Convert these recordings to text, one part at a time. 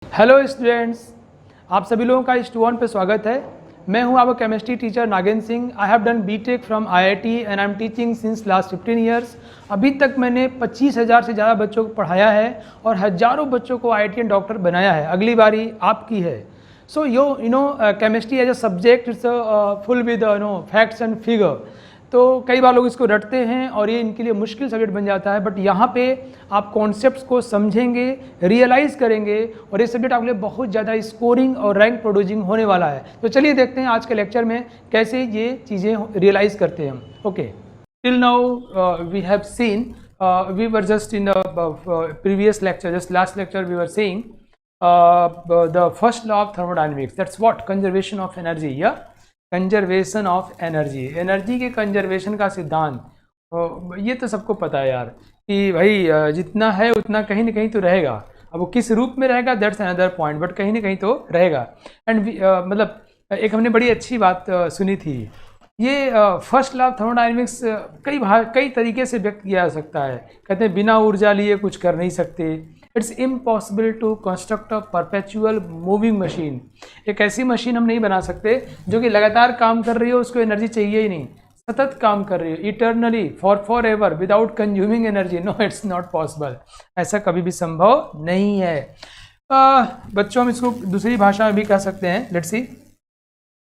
Hello students, आप सभी लोगों का इस टू पे स्वागत है। मैं हूं आपका chemistry teacher Nagendra Singh. I have done BTech from IIT and I am teaching since last 15 years. अभी तक मैंने 25,000 से ज़्यादा बच्चों को पढ़ाया है और हज़ारों बच्चों को आईआईटीएन डॉक्टर बनाया है। अगली बारी आपकी है। So you know chemistry as a subject it's full with facts and figure. तो कई बार लोग इसको रटते हैं और ये इनके लिए मुश्किल सब्जेक्ट बन जाता है, बट यहाँ पे आप कॉन्सेप्ट्स को समझेंगे, रियलाइज़ करेंगे और ये सब्जेक्ट आपके लिए बहुत ज़्यादा स्कोरिंग और रैंक प्रोड्यूसिंग होने वाला है। तो चलिए देखते हैं आज के लेक्चर में कैसे ये चीज़ें रियलाइज़ करते हैं हम। Okay, till now we have seen, we were just in the previous lecture, just last lecture we were seeing the first law of thermodynamics. That's what conservation of energy या conservation of energy, energy के conservation का सिद्धांत। ये तो सबको पता है यार कि भाई जितना है उतना कहीं ना कहीं तो रहेगा। अब वो किस रूप में रहेगा दैट्स अनदर पॉइंट, बट कहीं ना कहीं तो रहेगा। एंड मतलब एक हमने बड़ी अच्छी बात सुनी थी। ये फर्स्ट लॉ ऑफ थर्मोडायनेमिक्स कई तरीके से व्यक्त किया जा सकता है। कहते हैं बिना ऊर्जा लिए कुछ कर नहीं सकते। It's impossible to construct a perpetual moving machine. एक ऐसी मशीन हम नहीं बना सकते जो कि लगातार काम कर रही हो, उसको एनर्जी चाहिए ही नहीं, सतत काम कर रही हो eternally for ever without consuming energy. No, it's not possible. ऐसा कभी भी संभव नहीं है। बच्चों, हम इसको दूसरी भाषा में भी कह सकते हैं। लेट्स सी,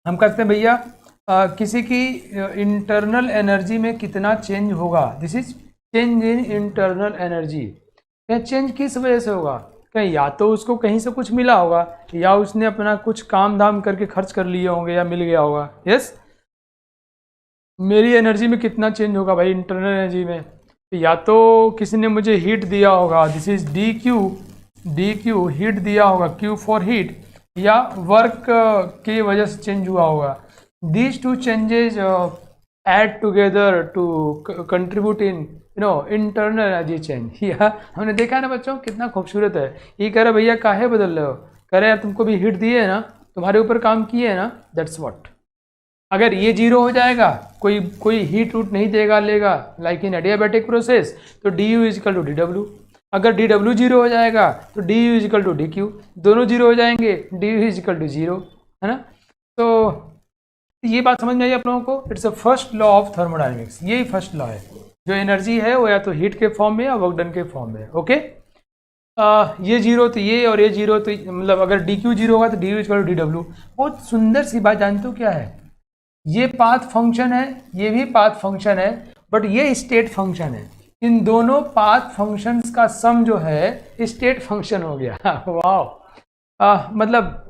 हम कहते हैं भैया किसी की इंटरनल एनर्जी में कितना चेंज होगा। This is change in internal energy. क्या चेंज किस वजह से होगा? क्या या तो उसको कहीं से कुछ मिला होगा या उसने अपना कुछ काम धाम करके खर्च कर लिए होंगे या मिल गया होगा। यस, मेरी एनर्जी में कितना चेंज होगा भाई इंटरनल एनर्जी में? या तो किसी ने मुझे हीट दिया होगा, this is D Q heat दिया होगा, क्यू फॉर हीट, या वर्क की वजह से चेंज हुआ होगा। These two changes add together to contribute in internal energy change. या हमने देखा ना बच्चों, कितना खूबसूरत है। ये कह रहे भैया काहे बदल रहे हो? कह रहे यार तुमको भी हीट दिए है ना, तुम्हारे ऊपर काम किए है ना, दैट्स व्हाट। अगर ये जीरो हो जाएगा, कोई हीट रूट नहीं देगा लेगा, लाइक इन एडियाबैटिक प्रोसेस, तो D U is equal to D W. अगर डी डब्ल्यू जीरो हो जाएगा तो D U is equal to D Q, दोनों जीरो हो जाएंगे, D U is equal to zero, है ना। तो ये बात समझ में आई आप लोगों को? It's a first law of thermodynamics. यही फर्स्ट लॉ है। जो एनर्जी है वो या तो हीट के फॉर्म में या वर्क डन के फॉर्म में। ओके, ये जीरो तो ये और ये जीरो तो मतलब अगर डी क्यू जीरो होगा तो D U equal to D W. बहुत सुंदर सी बात जानते हो क्या है? ये पाथ फंक्शन है, ये भी पाथ फंक्शन है, बट ये स्टेट फंक्शन है। इन दोनों पाथ फंक्शंस का सम जो है स्टेट फंक्शन हो गया। वाह, मतलब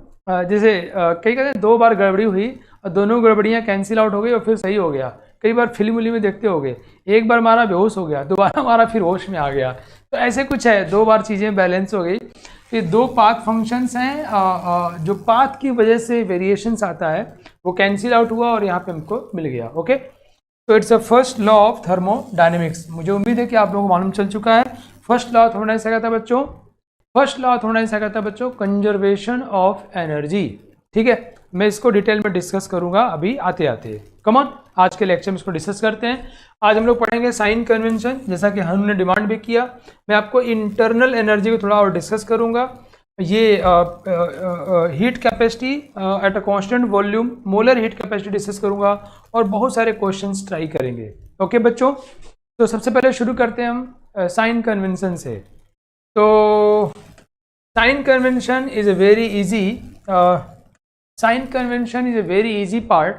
जैसे कई कहते हैं 2 बार गड़बड़ी हुई और दोनों गड़बड़ियाँ कैंसिल आउट हो गई और फिर सही हो गया। कई बार फिल्म उली में देखते होगे, एक बार मारा बेहोश हो गया, दोबारा मारा फिर होश में आ गया। तो ऐसे कुछ है, 2 बार चीज़ें बैलेंस हो गई। ये 2 पाथ फंक्शंस हैं, जो पाथ की वजह से वेरिएशंस आता है वो कैंसिल आउट हुआ और यहाँ पे हमको मिल गया। ओके, तो it's a first law of thermodynamics. मुझे उम्मीद है कि आप लोगों को मालूम चल चुका है। फर्स्ट लॉ ऑफ थर्मोडायनेमिक्स क्या कहता है बच्चों? फर्स्ट लॉ ऑफ थर्मोडायनेमिक्स क्या कहता है बच्चों? Conservation of energy. ठीक है, मैं इसको डिटेल में डिस्कस करूंगा अभी आते आते। कम ऑन, आज के लेक्चर में इसको डिस्कस करते हैं। आज हम लोग पढ़ेंगे साइन कन्वेंशन, जैसा कि हमने डिमांड भी किया। मैं आपको इंटरनल एनर्जी को थोड़ा और डिस्कस करूंगा। ये heat capacity eight a constant volume, molar heat capacity discuss करूंगा और बहुत सारे क्वेश्चंस ट्राई करेंगे। ओके बच्चों, तो सबसे पहले शुरू करते हैं हम साइन कन्वेंशन से। तो sign convention is a very easy sign convention is a very easy part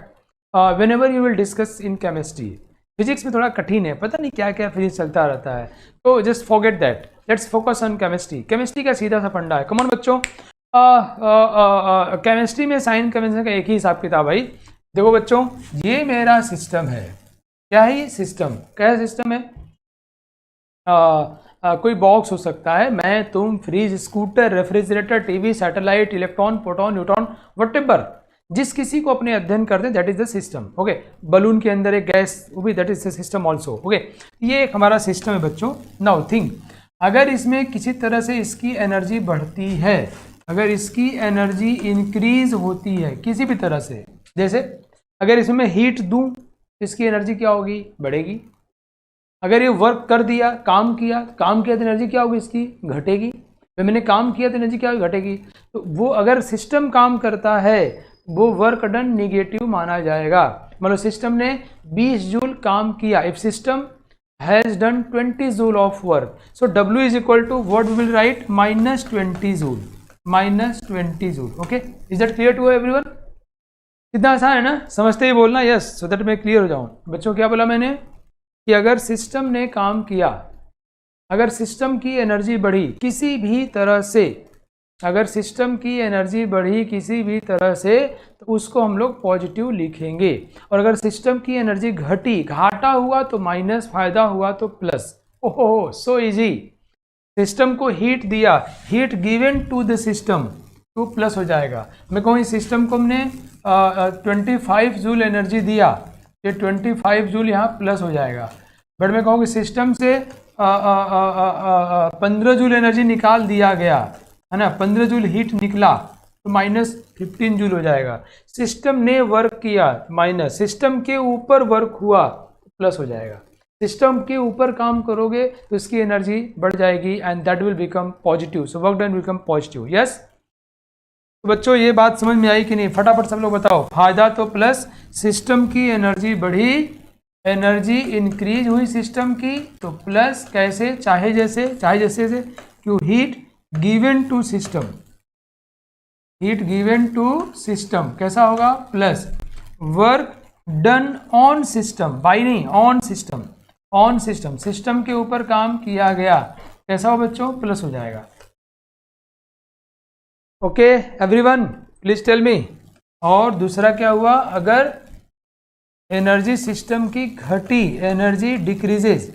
whenever you will discuss in chemistry. Physics में थोड़ा कठिन है, पता नहीं क्या क्या फिजिक्स चलता रहता है, तो just forget that, let's focus on chemistry. Chemistry का सीधा सा फंडा है। कम ऑन बच्चों, केमिस्ट्री में साइन कन्वेंशन का एक ही हिसाब किताब भाई। देखो बच्चों, ये मेरा सिस्टम है। क्या है ये सिस्टम? क्या सिस्टम है? कोई बॉक्स हो सकता है, मैं, तुम, fridge, scooter, refrigerator, TV, satellite, electron, proton, neutron, whatever, जिस किसी को अपने अध्ययन करते हैं that is the system. Okay, balloon के अंदर एक गैस, वो भी that is the system also. Okay, ये एक हमारा सिस्टम है बच्चों। नाउ थिंक, अगर इसमें किसी तरह से इसकी एनर्जी बढ़ती है, अगर इसकी एनर्जी इंक्रीज होती है किसी भी तरह से, जैसे अगर इसमें हीट दूं, इसकी एनर्जी क्या होगी? बढ़ेगी। अगर ये वर्क कर दिया, काम किया तो एनर्जी क्या होगी इसकी? घटेगी। तो मैंने काम किया तो एनर्जी क्या घटेगी। तो वो अगर सिस्टम काम करता है वो वर्क डन निगेटिव माना जाएगा। मतलब सिस्टम ने 20 जूल काम किया, if system has done 20 joule of work, so W is equal to what we will write -20 joule, -20 joule. Okay, is that clear to everyone? कितना आसान है ना, समझते ही बोलना यस, सो दैट मैं क्लियर हो जाऊं। बच्चों क्या बोला मैंने कि अगर सिस्टम ने काम किया, अगर सिस्टम की एनर्जी बढ़ी किसी भी तरह से, अगर सिस्टम की एनर्जी बढ़ी किसी भी तरह से तो उसको हम लोग पॉजिटिव लिखेंगे। और अगर सिस्टम की एनर्जी घटी, घाटा हुआ तो माइनस, फायदा हुआ तो प्लस। ओहो, सो इजी। सिस्टम को हीट दिया, heat given to the system तो प्लस हो जाएगा। मैं कहूँ इस सिस्टम को हमने 25 जूल एनर्जी दिया, ये 25 जूल यहाँ प्लस हो जाएगा। बट मैं कहूँ कि सिस्टम से 15 जूल एनर्जी निकाल दिया गया है ना, 15 जूल हीट निकला तो -15 जूल हो जाएगा। सिस्टम ने वर्क किया माइनस, सिस्टम के ऊपर वर्क हुआ तो प्लस हो जाएगा। सिस्टम के ऊपर काम करोगे तो इसकी एनर्जी बढ़ जाएगी and that will become positive, so work done become positive. Yes, तो बच्चों ये बात समझ में आई कि नहीं? फटाफट सब लोग बताओ। फायदा तो प्लस, सिस्टम की एनर्जी बढ़ी, एनर्जी इंक्रीज हुई सिस्टम की तो प्लस, कैसे? चाहे जैसे से क्यों, heat given to system, heat given to system कैसा होगा? Plus. Work done on system, by नहीं, on system, on system, system के ऊपर काम किया गया कैसा हो बच्चों? प्लस हो जाएगा। Okay everyone, please tell me. और दूसरा क्या हुआ? अगर एनर्जी सिस्टम की घटी, एनर्जी डिक्रीजेज,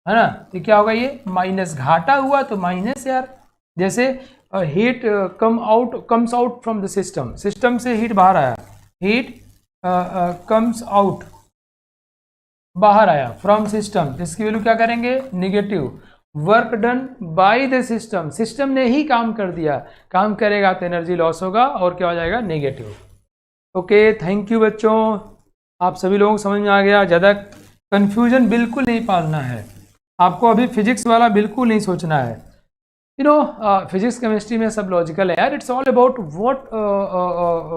है ना, तो क्या होगा? ये माइनस। घाटा हुआ तो माइनस यार, जैसे heat comes out from the system, system से हीट बाहर आया, हीट कम्स आउट, बाहर आया फ्रॉम सिस्टम, इसकी वैल्यू क्या करेंगे? Negative. Work done by the system, system ने ही काम कर दिया, काम करेगा तो एनर्जी लॉस होगा और क्या हो जाएगा? नेगेटिव। ओके, थैंक यू बच्चों, आप सभी लोगों को समझ में आ गया। ज़्यादा कंफ्यूजन बिल्कुल नहीं पालना है आपको, अभी फिजिक्स वाला बिल्कुल नहीं सोचना है। यू नो फिजिक्स केमिस्ट्री में सब लॉजिकल है यार, it's all about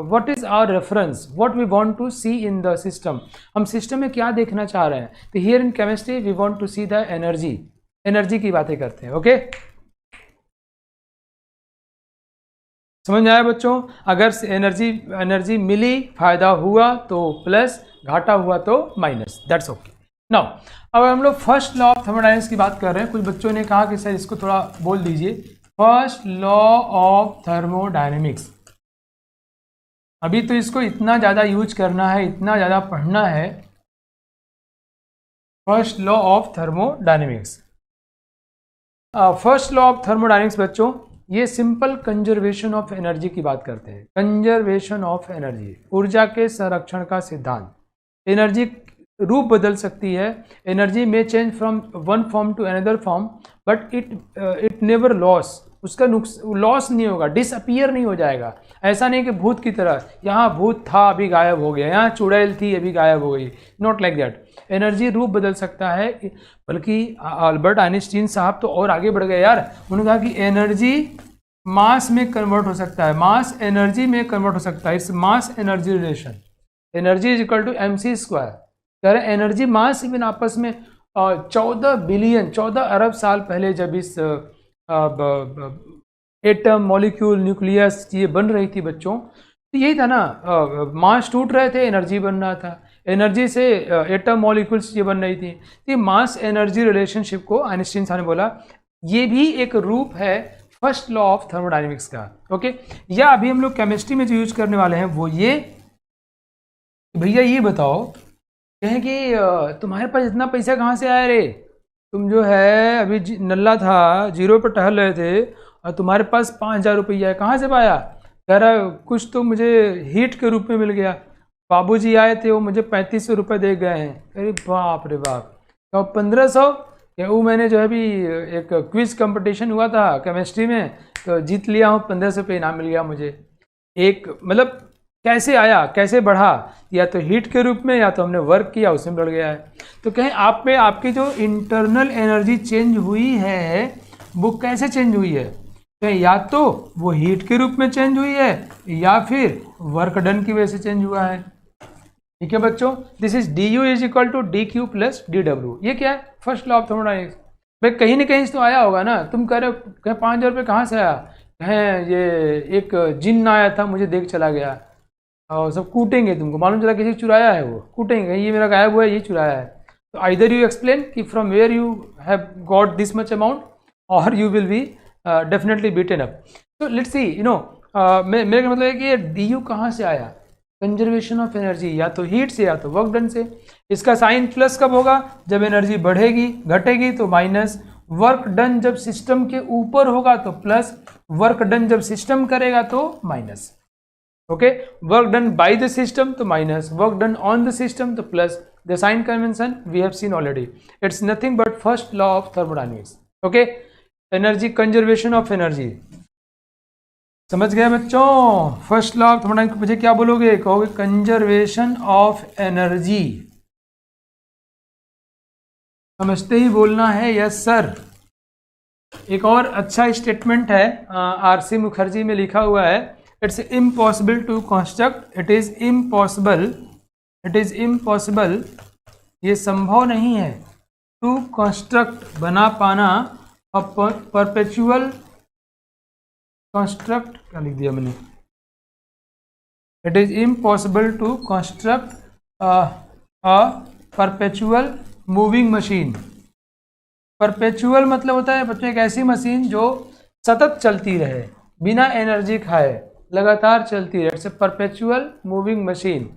what is our reference, what we want to see in the system, हम सिस्टम में क्या देखना चाह रहे हैं। तो here in chemistry we want to see the energy, energy की बातें करते हैं। ओके, समझ में आया बच्चों? अगर एनर्जी मिली, फायदा हुआ तो प्लस, घाटा हुआ तो माइनस, दैट्स ओके। नाउ अब हम लोग फर्स्ट लॉ ऑफ थर्मोडायनेमिक्स की बात कर रहे हैं। कुछ बच्चों ने कहा कि सर इसको थोड़ा बोल दीजिए। फर्स्ट लॉ ऑफ थर्मोडायनेमिक्स, अभी तो इसको इतना ज़्यादा यूज करना है, इतना ज़्यादा पढ़ना है। First law of thermodynamics, first law of thermodynamics बच्चों ये सिंपल कंजर्वेशन ऑफ एनर्जी की बात करते हैं। कंजर्वेशन ऑफ एनर्जी, ऊर्जा के संरक्षण का सिद्धांत। एनर्जी रूप बदल सकती है, एनर्जी में change from one form to another form, but it never loss, उसका लॉस नहीं होगा, डिसअपियर नहीं हो जाएगा। ऐसा नहीं कि भूत की तरह, यहाँ भूत था अभी गायब हो गया, यहाँ चुड़ैल थी अभी गायब हो गई, नॉट लाइक दैट। एनर्जी रूप बदल सकता है, बल्कि अल्बर्ट आइंस्टीन साहब तो और आगे बढ़ गए यार, उन्होंने कहा कि एनर्जी मास में कन्वर्ट हो सकता है, मास एनर्जी में कन्वर्ट हो सकता है। It's mass energy relation, energy is equal to mc²। कह रहे एनर्जी मास इवन आपस में 14 अरब साल पहले जब इस एटम, मॉलिक्यूल, न्यूक्लियस ये बन रही थी बच्चों, तो यही था ना, मास टूट रहे थे, एनर्जी बन रहा था, एनर्जी से एटम, मॉलिक्यूल्स ये बन रही थी। तो मास एनर्जी रिलेशनशिप को आइंस्टीन साहब ने बोला ये भी एक रूप है फर्स्ट लॉ ऑफ थर्मोडायनेमिक्स का। ओके, या अभी हम लोग केमिस्ट्री में जो यूज करने वाले हैं वो ये, भैया ये बताओ, कहें कि तुम्हारे पास इतना पैसा कहाँ से आया रे? तुम जो है अभी नल्ला था, जीरो पर टहल रहे थे और तुम्हारे पास 5000 रुपया है, कहाँ से पाया? कह रहा कुछ तो मुझे हीट के रूप में मिल गया, बाबूजी आए थे वो मुझे 3500 रुपये दे गए हैं। अरे बाप रे बाप, तो 1500 क्या? वो मैंने जो है अभी एक क्विज कंपटीशन हुआ था केमिस्ट्री में, तो जीत लिया हूँ, 1500 रुपये इनाम मिल गया मुझे। एक मतलब कैसे आया, कैसे बढ़ा? या तो हीट के रूप में, या तो हमने वर्क किया उसमें बढ़ गया है। तो कहें आप में आपकी जो इंटरनल एनर्जी चेंज हुई है वो कैसे चेंज हुई है? या तो वो हीट के रूप में चेंज हुई है या फिर वर्क डन की वजह से चेंज हुआ है। ठीक है बच्चों, this is D U is equal to D Q plus D W. ये क्या है? First law of thermodynamics. भाई कहीं ना कहीं से तो आया होगा ना। तुम कह रहे हो कहीं 5,000 रुपये कहाँ से आया? कहें ये एक जिन्न आया था, मुझे देख चला गया और सब कूटेंगे तुमको। मालूम चला किसी चुराया है, वो कूटेंगे, ये मेरा गायब हुआ है, ये चुराया है। तो आइदर यू एक्सप्लेन कि from where you have got this much amount और you will be definitely beaten up. तो लेट्स सी, यू नो, मेरे का मतलब है कि ये डी यू कहाँ से आया? कंजर्वेशन ऑफ एनर्जी, या तो हीट से या तो वर्क डन से। इसका साइन प्लस कब होगा? जब एनर्जी बढ़ेगी, घटेगी तो माइनस। वर्क डन जब सिस्टम के ऊपर होगा तो प्लस, वर्क डन जब सिस्टम करेगा तो minus. Okay, work done by the system तो minus, work done on the system तो plus. The sign convention we have seen already, it's nothing but first law of thermodynamics. Okay, energy conservation of energy, समझ गए बच्चों? First law of thermodynamics मुझे क्या बोलोगे? कहोगे conservation of energy. समझते ही बोलना है यस सर। एक और अच्छा स्टेटमेंट है, आरसी मुखर्जी में लिखा हुआ है, it's impossible to construct, it is impossible, ये संभव नहीं है, टू कंस्ट्रक्ट बना पाना, परपेचुअल कंस्ट्रक्ट, क्या लिख दिया मैंने? It is impossible to construct a perpetual moving machine. Perpetual मतलब होता है बच्चों एक ऐसी मशीन जो सतत चलती रहे, बिना एनर्जी खाए, लगातार चलती रहे। It's a perpetual moving machine.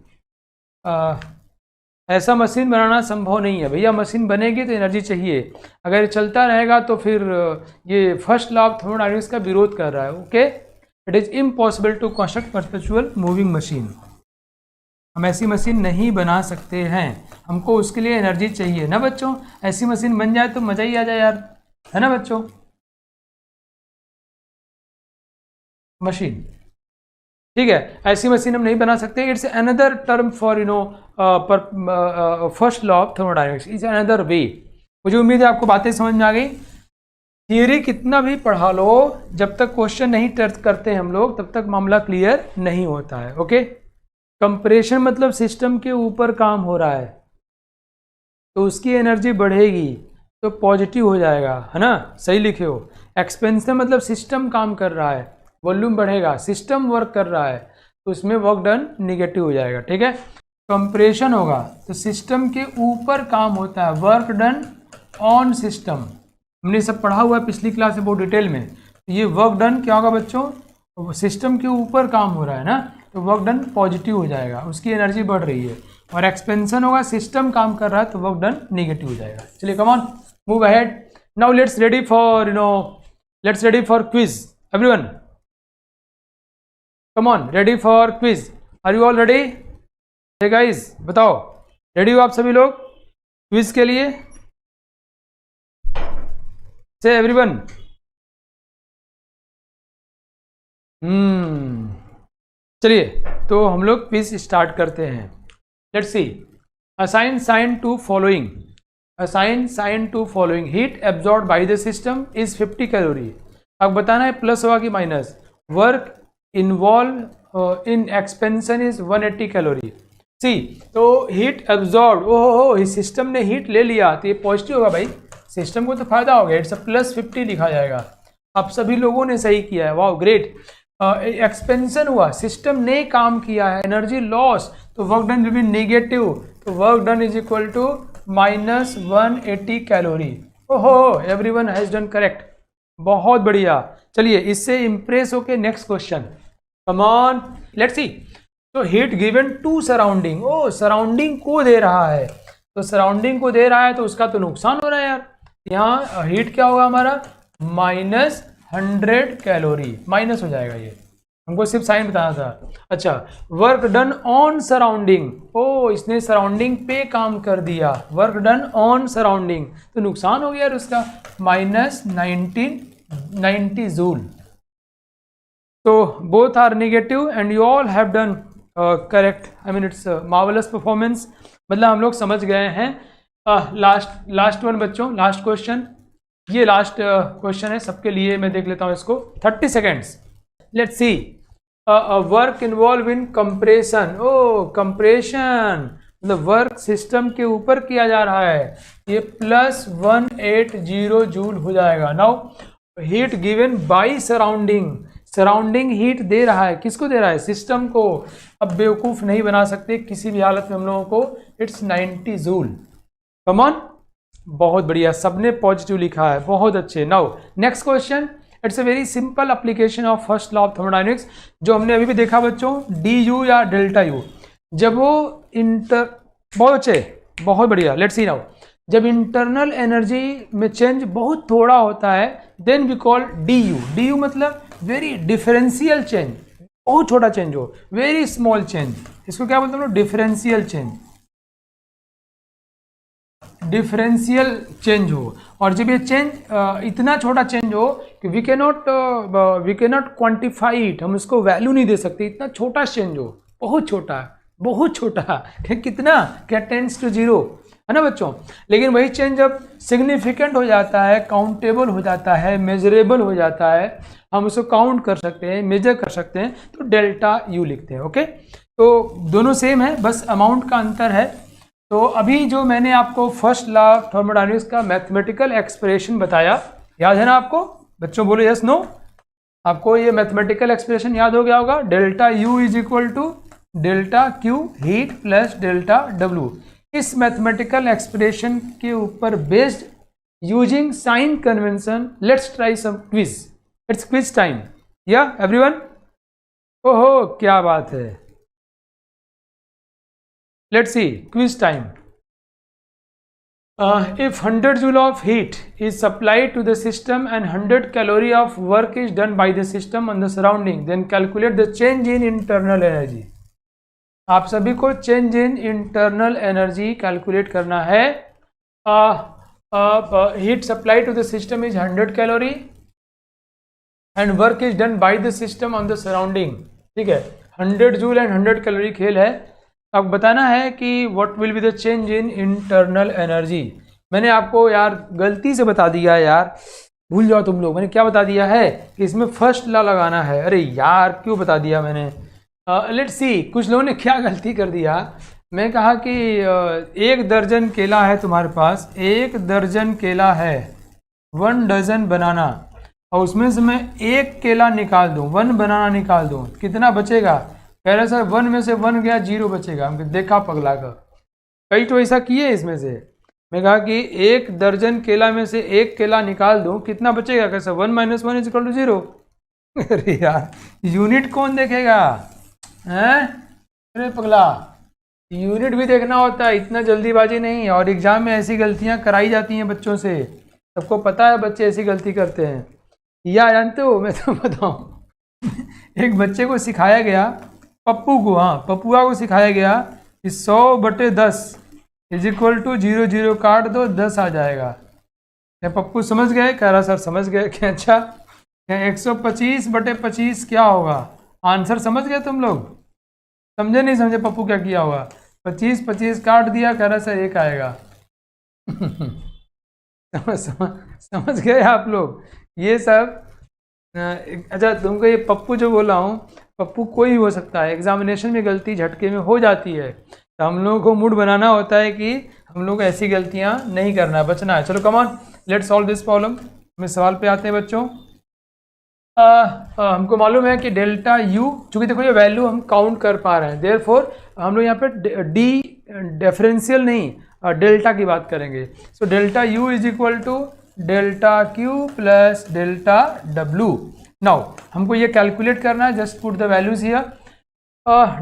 ऐसा मशीन बनाना संभव नहीं है भैया। मशीन बनेगी तो एनर्जी चाहिए, अगर चलता रहेगा तो फिर ये फर्स्ट लॉ ऑफ थर्मोडायनेमिक्स का विरोध कर रहा है। Okay, it is impossible to construct perpetual moving machine. हम ऐसी मशीन नहीं बना सकते हैं, हमको उसके लिए एनर्जी चाहिए ना बच्चों। ऐसी मशीन बन जाए तो मजा ही आ जाए यार, है ना बच्चों? मशीन, ठीक है, ऐसी मशीन हम नहीं बना सकते। It's another term for, you no, first law of thermodynamics is another way. मुझे उम्मीद है आपको बातें समझ में आ गई। थियरी कितना भी पढ़ा लो, जब तक क्वेश्चन नहीं टर्च करते हम लोग तब तक मामला क्लियर नहीं होता है। ओके, कंप्रेशन मतलब सिस्टम के ऊपर काम हो रहा है तो उसकी एनर्जी बढ़ेगी तो पॉजिटिव हो जाएगा, है ना? सही लिखे हो। एक्सपेंशन मतलब सिस्टम काम कर रहा है, वॉल्यूम बढ़ेगा, सिस्टम वर्क कर रहा है तो उसमें वर्क डन निगेटिव हो जाएगा। ठीक है, कंप्रेशन होगा तो सिस्टम के ऊपर काम होता है, वर्क डन ऑन सिस्टम। हमने सब पढ़ा हुआ है पिछली क्लास में बहुत डिटेल में। ये वर्क डन क्या होगा बच्चों? सिस्टम के ऊपर काम हो रहा है ना, तो वर्क डन पॉजिटिव हो जाएगा, उसकी एनर्जी बढ़ रही है। और एक्सपेंशन होगा, सिस्टम काम कर रहा है तो वर्क डन निगेटिव हो जाएगा। चलिए come on, move ahead. Now let's ready for, you know, let's ready for quiz everyone. Come on, ready for quiz. Are you all ready? Hey guys बताओ, रेडी हो आप सभी लोग क्विज के लिए? से एवरीवन। चलिए तो हम लोग क्विज स्टार्ट करते हैं। Let's see, assign sign to following, assign sign to following. Heat absorb by the system is 50 calorie. अब बताना है प्लस होगा कि minus. Work involve in expansion is 180 calorie. See, तो हीट एब्जॉर्ब, ओहो इस सिस्टम ने हीट ले लिया तो ये पॉजिटिव होगा भाई, सिस्टम को तो फायदा हो गया। इट्स प्लस 50 लिखा जाएगा। अब सभी लोगों ने सही किया है, वाह ग्रेट। एक्सपेंशन हुआ, सिस्टम ने काम किया है, एनर्जी लॉस, तो work done will be negative, तो work done is equal to minus 180 calorie. ओहो, एवरीवन हैज डन करेक्ट, बहुत बढ़िया। चलिए इससे इंप्रेस होके next question, come on let's see. तो हीट गिवन टू सराउंडिंग, ओ सराउंडिंग को दे रहा है, तो सराउंडिंग को दे रहा है तो उसका तो नुकसान हो रहा है यार। यहाँ हीट क्या होगा हमारा? माइनस 100 कैलोरी, माइनस हो जाएगा ये, हमको सिर्फ साइन बताना था। अच्छा, वर्क डन ऑन सराउंडिंग, ओ इसने सराउंडिंग पे काम कर दिया, वर्क डन ऑन सराउंडिंग, तो नुकसान हो गया यार उसका, माइनस 90 जूल। तो both are negative and you all have done correct. I mean it's marvellous performance, मतलब हम लोग समझ गए हैं। लास्ट वन बच्चों, लास्ट क्वेश्चन, ये लास्ट क्वेश्चन है सबके लिए, मैं देख लेता हूँ इसको। 30 seconds, let's see. Work involve in compression. ओ कंप्रेशन मतलब वर्क सिस्टम के ऊपर किया जा रहा है, ये +180 जूल हो जाएगा। Now heat given by surrounding, surrounding heat दे रहा है, किसको दे रहा है? सिस्टम को। अब बेवकूफ़ नहीं बना सकते किसी भी हालत में हम लोगों को। It's 90 joule. कम ऑन, बहुत बढ़िया, सबने पॉजिटिव लिखा है, बहुत अच्छे। Now next question, it's a very simple application of first law of thermodynamics, जो हमने अभी भी देखा बच्चों, डी यू या डेल्टा यू। जब वो बहुत अच्छे, बहुत बढ़िया, लेट्स सी नाउ। जब इंटरनल एनर्जी में चेंज बहुत थोड़ा होता है, then we call D U. D U मतलब वेरी डिफरेंशियल चेंज, बहुत छोटा चेंज हो, वेरी स्मॉल चेंज, इसको क्या बोलते हैं हम लोग? डिफरेंशियल चेंज, डिफरेंशियल चेंज हो। और जब ये चेंज इतना छोटा चेंज हो कि we can not quantify it, हम इसको वैल्यू नहीं दे सकते, इतना छोटा चेंज हो, बहुत छोटा, बहुत छोटा, कितना? क्या 10 to 0, है ना बच्चों। लेकिन वही चेंज जब सिग्निफिकेंट हो जाता है, काउंटेबल हो जाता है, मेजरेबल हो जाता है, हम उसको काउंट कर सकते हैं, मेजर कर सकते हैं, तो डेल्टा यू लिखते हैं। ओके, तो दोनों सेम है, बस अमाउंट का अंतर है। तो अभी जो मैंने आपको फर्स्ट लॉ ऑफ थर्मोडायनेमिक्स का मैथमेटिकल एक्सप्रेशन बताया, याद है ना आपको? बच्चों बोलो यस नो। आपको ये मैथमेटिकल एक्सप्रेशन याद हो गया होगा, delta U is equal to delta Q heat plus delta W. इस मैथमेटिकल एक्सप्रेशन के ऊपर based using sign convention, let's try some quiz. It's quiz time, yeah everyone? ओहो क्या बात है, let's see quiz time. If 100 joule of heat is supplied to the system and 100 calorie of work is done by the system on the surrounding, then calculate the change in internal energy. आप सभी को change in internal energy calculate करना है। Heat supply to the system is 100 calorie and work is done by the system on the surrounding. ठीक है, 100 joule and 100 calorie खेल है। अब बताना है कि what will be the change in internal energy. मैंने आपको यार गलती से बता दिया यार, भूल जाओ तुम लोग, मैंने क्या बता दिया है कि इसमें फर्स्ट लॉ लगाना है। अरे यार क्यों बता दिया मैंने। लेट्स सी, कुछ लोगों ने क्या गलती कर दिया। मैं कहा कि 1 दर्जन केला है तुम्हारे पास, 1 दर्जन केला है, 1 डजन बनाना, और उसमें से मैं 1 केला निकाल दूं, 1 बनाना निकाल दूं, कितना बचेगा? कह रहे सर 1 में से 1 गया, 0 बचेगा। हमने देखा पगला का, कई तो ऐसा किए इसमें से। मैं कहा कि 1 दर्जन केला में से 1 केला निकाल दूं, कितना बचेगा? कैसा? 1 - 1 = 0। अरे यार यूनिट कौन देखेगा हैं? अरे पगला, यूनिट भी देखना होता है, इतना जल्दीबाजी नहीं। और एग्जाम में ऐसी गलतियां कराई जाती हैं बच्चों से, सबको पता है बच्चे ऐसी गलती करते हैं। या जानते हो, मैं तो बताऊं एक बच्चे को सिखाया गया, पप्पू को, हाँ पप्पुआ को सिखाया गया कि 100/10 = 0 0 काट दो 10 आ जाएगा। क्या पप्पू समझ गए? कह रहा सर समझ गए। क्या अच्छा, क्या 125/25 क्या होगा? आंसर समझ गए तुम लोग? समझे नहीं समझे पप्पू क्या किया होगा? 25 काट दिया, कह रहा सर 1 आएगा। समझ गए आप लोग? ये सब अच्छा, तुमको ये पप्पू जो बोला हूँ, पप्पू कोई हो सकता है, एग्जामिनेशन में गलती झटके में हो जाती है, तो हम लोगों को मूड बनाना होता है कि हम लोग ऐसी गलतियाँ नहीं करना, बचना है। चलो कम on, let's solve this problem. हमें सवाल पे आते हैं बच्चों। हमको मालूम है कि डेल्टा यू, चूँकि देखो ये वैल्यू हम काउंट कर पा रहे हैं, देयरफॉर हम लोग यहाँ पे डी डिफरेंशियल नहीं डेल्टा की बात करेंगे। So delta U is equal to delta Q plus delta W. Now हमको ये कैलकुलेट करना है, just put the values here.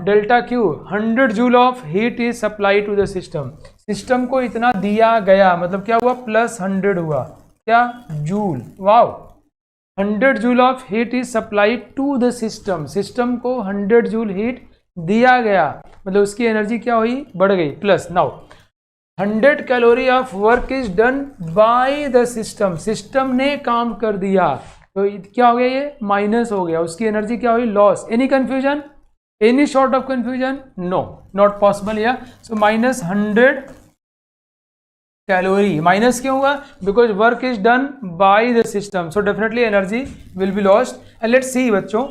Delta Q, 100 joule of heat is supply to the system. System को इतना दिया गया, मतलब क्या हुआ? +100 हुआ, क्या? Joule. Wow, 100 joule of heat is supply to the system. System को 100 जूल हीट दिया गया, मतलब उसकी एनर्जी क्या हुई? बढ़ गई, plus. Now 100 calorie of work is done by the system. System ने काम कर दिया, तो क्या हो गया? ये माइनस हो गया, उसकी एनर्जी क्या हुई? Loss. Any confusion? Any sort of confusion? No, not possible. Yeah so -100 calorie. Minus क्यों हुआ? Because work is done by the system, so definitely energy will be lost. And let's see बच्चों,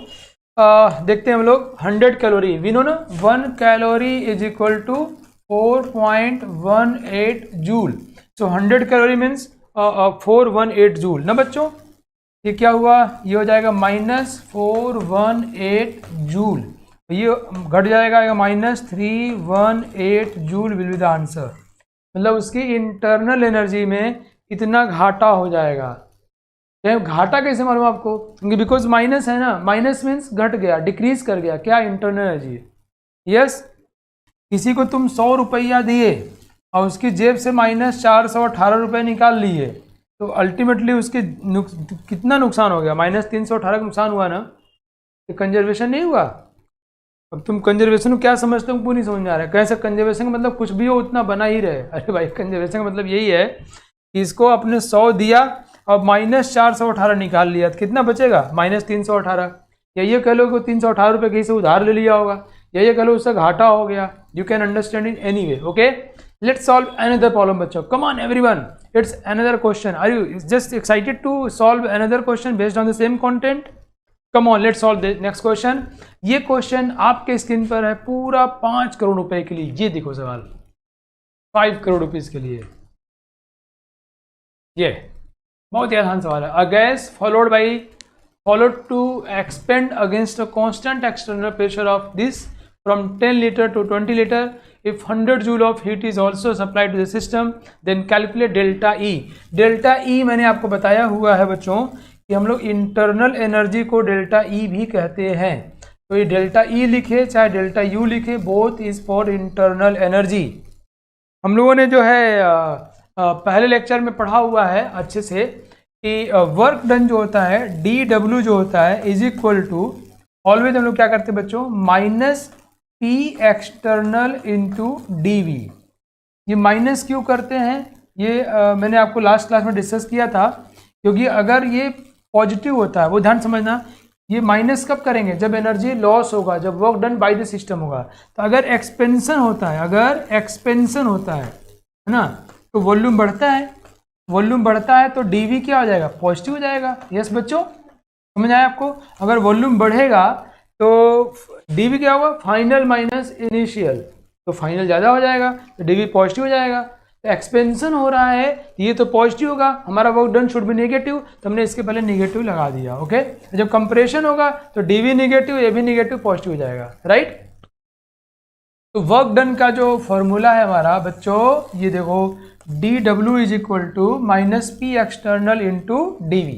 देखते हैं हम लोग 100 calorie. We know ना 1 calorie is equal to 4.18 joule. So 100 calorie means 418 joule ना बच्चों। ये क्या हुआ? ये हो जाएगा -418 जूल, ये घट जाएगा -318 joule will be the answer. मतलब उसकी इंटरनल एनर्जी में इतना घाटा हो जाएगा। घाटा कैसे मालूम आपको? क्योंकि बिकॉज माइनस है ना, माइनस मीन्स घट गया, डिक्रीज कर गया क्या? Internal energy. यस, किसी को तुम 100 रुपया दिए और उसकी जेब से -418 रुपये निकाल लिए, तो अल्टीमेटली उसके कितना नुकसान हो गया? -318 का नुकसान हुआ ना, तो कंजर्वेशन नहीं हुआ। अब तुम कंजर्वेशन को क्या समझते हो? पूरी समझ में आ रहा है कैसे? कंजर्वेशन का मतलब कुछ भी हो उतना बना ही रहे। अरे भाई, कंजर्वेशन का मतलब यही है कि इसको आपने 100 दिया और -418 निकाल लिया, तो कितना बचेगा? -318। या ये कह लो कि 318 रुपये कहीं से उधार ले लिया होगा, या ये कह लो उससे घाटा हो गया। You can understand in any way. Okay, let's solve another problem बच्चों। Come on everyone, it's another question. Are you just excited to solve another question based on the same content? Come on, let's solve the next question. ये question आपके screen पर है पूरा 5 करोड़ रुपए के लिए। ये देखो सवाल 5 करोड़ रुपीज के लिए। ये बहुत ही आसान सवाल है। A gas followed to expand against a constant external pressure of this from 10 liter to 20 liter. If 100 joule of heat is also supplied to the system, then calculate delta E. delta E मैंने आपको बताया हुआ है बच्चों कि हम लोग internal energy को डेल्टा ई भी कहते हैं। तो ये डेल्टा ई लिखे चाहे डेल्टा यू लिखे, both is for internal energy. हम लोगों ने जो है पहले लेक्चर में पढ़ा हुआ है अच्छे से कि वर्क डन जो होता है डी डब्ल्यू जो होता है इज इक्वल टू, ऑलवेज हम लोग क्या करते हैं बच्चों, minus P external into D V. ये माइनस क्यों करते हैं? ये मैंने आपको लास्ट क्लास में डिस्कस किया था, क्योंकि अगर ये पॉजिटिव होता है, वो ध्यान समझना, ये माइनस कब करेंगे? जब एनर्जी लॉस होगा, जब work done by the system होगा। तो अगर एक्सपेंशन होता है, है ना, तो वॉल्यूम बढ़ता है, वॉल्यूम बढ़ता है तो डीवी क्या हो जाएगा? पॉजिटिव हो जाएगा। यस बच्चों, समझ आया आपको? अगर वॉल्यूम बढ़ेगा तो डीवी क्या होगा? फाइनल माइनस इनिशियल, तो फाइनल ज़्यादा हो जाएगा तो डीवी पॉजिटिव हो जाएगा। तो एक्सपेंशन हो रहा है, ये तो पॉजिटिव होगा, हमारा work done should B negative, तो हमने इसके पहले नेगेटिव लगा दिया। ओके, जब कंप्रेशन होगा तो डीवी नेगेटिव, ये भी नेगेटिव, पॉजिटिव हो जाएगा। राइट, तो वर्क डन का जो फॉर्मूला है हमारा बच्चों, ये देखो, D W is equal to minus P external into D V,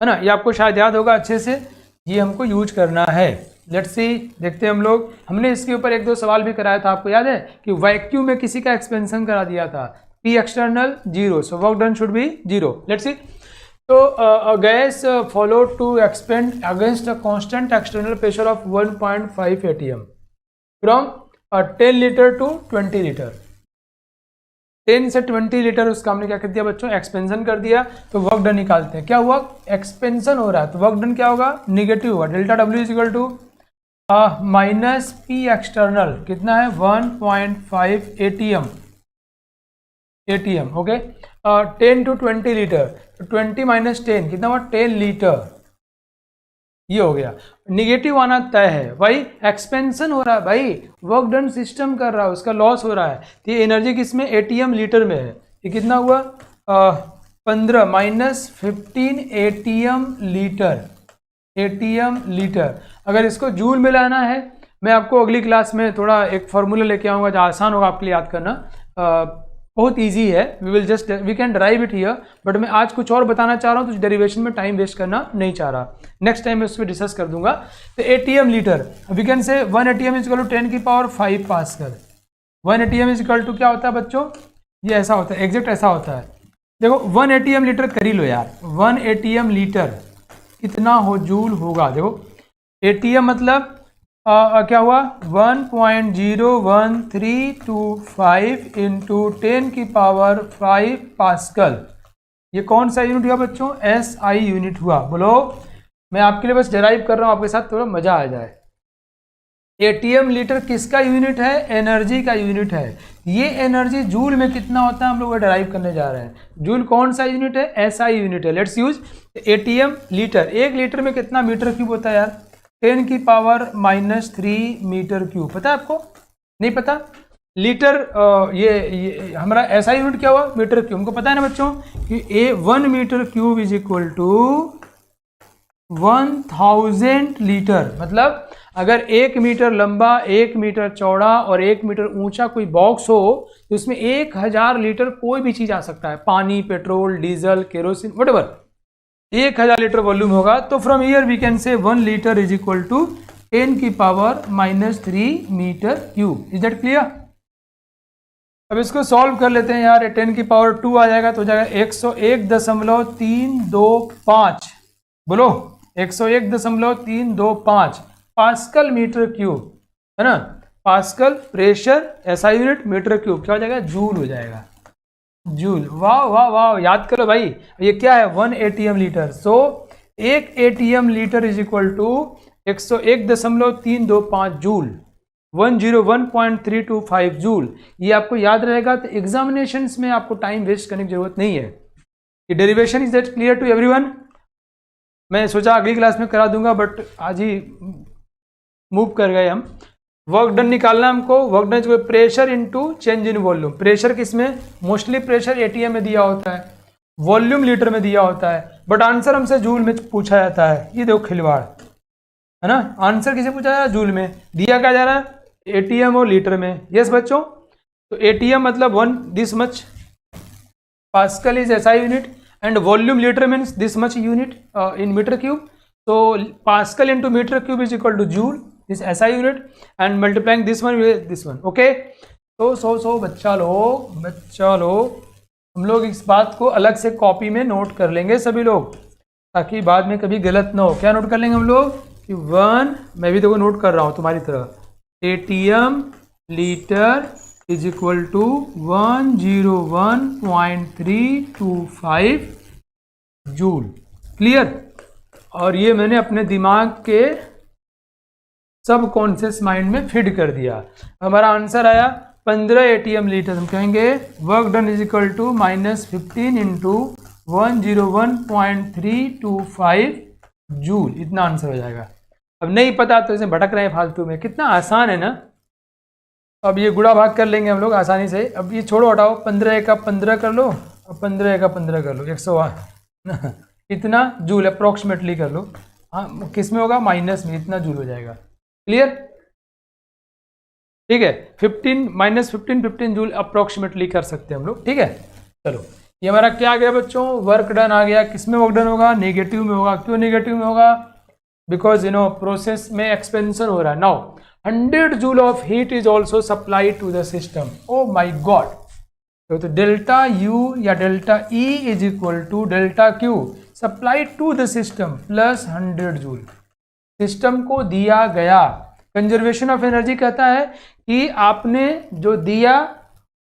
है ना। ये आपको शायद याद होगा अच्छे से, ये हमको यूज करना है। लेट्स सी, देखते हैं हम लोग। हमने इसके ऊपर 1-2 सवाल भी कराया था, आपको याद है कि वैक्यूम में किसी का एक्सपेंशन करा दिया था, P external 0, so work done should be 0। Let's see, तो gas follow to expand against a constant external pressure of 1.5 atm from 10 litre to 20 litre. 10 से 20 लीटर उसका हमने क्या कर दिया बच्चों? एक्सपेंशन कर दिया। तो वर्क डन निकालते हैं। क्या हुआ? एक्सपेंशन हो रहा है तो वर्क डन क्या होगा? निगेटिव होगा। Delta W is equal to minus P external, कितना है? 1.5 atm। Okay, 10 to 20 litre, 20 minus 10 कितना हुआ? 10 लीटर। ये हो गया, निगेटिव आना तय है भाई, एक्सपेंशन हो रहा है भाई, वर्क डन सिस्टम कर रहा है, उसका लॉस हो रहा है। तो ये एनर्जी किसमें? एटीएम लीटर में है। ये कितना हुआ? 15 माइनस 15 एटीएम लीटर। अगर इसको जूल में लाना है, मैं आपको अगली क्लास में थोड़ा एक फॉर्मूला लेके आऊँगा जो आसान होगा आपके लिए याद करना। बहुत इजी है, we can drive it here, but मैं आज कुछ और बताना चाह रहा हूँ, तो डेरिवेशन में टाइम वेस्ट करना नहीं चाह रहा। नेक्स्ट टाइम मैं उस पर डिस्कस कर दूंगा। तो ATM litre, we can say 1 atm is equal to 10 की power 5 pascal. 1 atm is equal to क्या होता है बच्चों? ये ऐसा होता है, एग्जैक्ट ऐसा होता है। देखो 1 atm लीटर कर ही लो यार, 1 atm लीटर कितना हो जूल होगा? देखो एटीएम मतलब क्या हुआ? 1.01325 इंटू 10 की पावर 5 पास्कल। ये कौन सा यूनिट हुआ बच्चों? SI यूनिट हुआ। बोलो, मैं आपके लिए बस डेराइव कर रहा हूँ, आपके साथ थोड़ा मजा आ जाए। एटीएम लीटर किसका यूनिट है? एनर्जी का यूनिट है। ये एनर्जी जूल में कितना होता है हम लोग डराइव करने जा रहे हैं। जूल कौन सा यूनिट है? एसआई यूनिट है। Let's use ATM litre. 1 litre में कितना मीटर क्यूब होता है यार? 10 की पावर -3 मीटर क्यूब। पता है आपको? नहीं पता? लीटर ये हमारा एसआई यूनिट क्या हुआ? Metre cube. हमको पता है ना बच्चों कि 1 metre cube is equal to 1000 litre. मतलब अगर 1 मीटर लंबा, 1 मीटर चौड़ा और 1 मीटर ऊंचा कोई बॉक्स हो तो उसमें 1000 लीटर कोई भी चीज आ सकता है। पानी, petrol, diesel, kerosene, whatever. 1000 litre volume होगा। तो from here we can say 1 litre is equal to 10 की power -3 metre cube. Is that clear? अब इसको सॉल्व कर लेते हैं यार। 10 की पावर 2 आ जाएगा तो हो जाएगा 101.325। बोलो 101.325 पास्कल मीटर क्यूब, है ना। Pascal pressure SI unit, metre cube क्या हो जाएगा? जूल हो जाएगा। जूल। वाह वाह वाह, याद करो भाई। ये क्या है? 1 atm litre. So 1 atm litre is equal to 101.325 joule. 101.325 joule. ये आपको याद रहेगा तो एग्जामिनेशंस में आपको टाइम वेस्ट करने की जरूरत नहीं है। ये derivation is that clear to everyone? मैं सोचा अगली क्लास में करा दूंगा बट आज ही मूव कर गए हम। वर्क डन निकालना हमको। Work done is pressure into change in volume. Pressure किसमें? मोस्टली प्रेशर एटीएम में दिया होता है, वॉल्यूम लीटर में दिया होता है, बट आंसर हमसे जूल में पूछा जाता है। ये देखो खिलवाड़, है ना। आंसर किसे पूछा जाता है? जूल में। दिया क्या जा रहा है? एटीएम और लीटर में। यस बच्चों। तो एटीएम मतलब 1 this much, pascal is SI unit, and volume liter means this much unit in meter cube. So Pascal into meter cube is equal to joule, this SI unit, and multiplying this one with this one. Okay. So बच्चा लोग हम लोग इस बात को अलग से copy में नोट कर लेंगे सभी लोग, ताकि बाद में कभी गलत ना हो। क्या नोट कर लेंगे हम लोग कि 1, मैं भी देखो नोट कर रहा हूँ तुम्हारी तरह, atm litre is equal to 101.325 joule. Clear? और ये मैंने अपने दिमाग के सब कॉन्शियस माइंड में फिट कर दिया। हमारा आंसर आया 15 एटीएम लीटर। हम कहेंगे work done is equal to -15 into 101.325 joule. इतना आंसर हो जाएगा। अब नहीं पता तो इसे भटक रहे हैं फालतू में। कितना आसान है ना। अब ये गुणा भाग कर लेंगे हम लोग आसानी से। अब ये छोड़ो हटाओ, 15 का 15 कर लो और 15 का 15 कर लो, 108 इतना जूल अप्रोक्सीमेटली कर लो। हाँ किस में होगा? माइनस में। इतना जूल हो जाएगा। क्लियर? ठीक है। 15 जूल अप्रोक्सीमेटली कर सकते हैं हम लोग। ठीक है। चलो ये हमारा क्या आ गया बच्चों? वर्क डन आ गया। किस में वर्क डन होगा? नेगेटिव में होगा। क्यों नेगेटिव में होगा? बिकॉज प्रोसेस में एक्सपेंशन हो रहा है। Now 100 joule of heat is also supplied to the system. Oh my god. तो डेल्टा यू या delta E is equal to delta Q supplied to the system plus 100 joule. System को दिया गया। Conservation of energy कहता है कि आपने जो दिया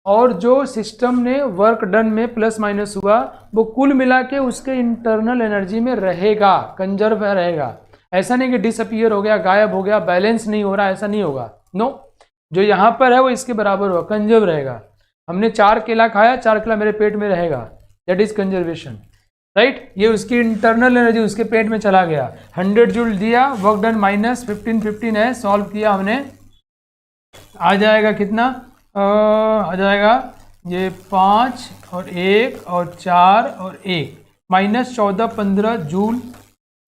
और जो सिस्टम ने वर्क डन में प्लस माइनस हुआ वो कुल मिला के उसके इंटरनल एनर्जी में रहेगा, कंजर्व रहेगा। ऐसा नहीं कि डिसअपियर हो गया, गायब हो गया, बैलेंस नहीं हो रहा, ऐसा नहीं होगा। नो, जो यहाँ पर है वो इसके बराबर होगा, कंजर्व रहेगा। हमने 4 केला खाया, 4 केला मेरे पेट में रहेगा, दैट इज कंजर्वेशन, राइट। ये उसकी इंटरनल एनर्जी उसके पेट में चला गया। 100 जूल दिया, वर्क डन -15 है, सॉल्व किया हमने, आ जाएगा कितना? आ जाएगा ये 5 और 1 और 4 और 1 -14 15 जूल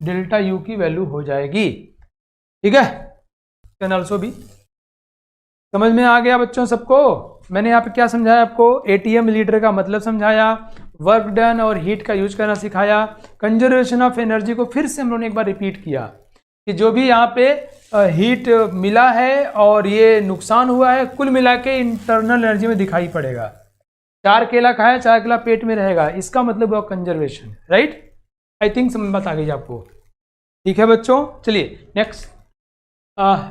डेल्टा यू की वैल्यू हो जाएगी। ठीक है। कैन ऑल्सो भी। समझ में आ गया बच्चों सबको? मैंने यहाँ पे क्या समझाया आपको? एटीएम लीटर का मतलब समझाया, वर्क डन और हीट का यूज करना सिखाया, कंजर्वेशन ऑफ एनर्जी को फिर से हम लोगों ने एक बार रिपीट किया कि जो भी यहाँ पे हीट मिला है और ये नुकसान हुआ है, कुल मिला के इंटरनल एनर्जी में दिखाई पड़ेगा। 4 केला खाया, 4 केला पेट में रहेगा, इसका मतलब हुआ कंजर्वेशन, राइट। आई थिंक समझ बात आ गई आपको। ठीक है बच्चों, चलिए next,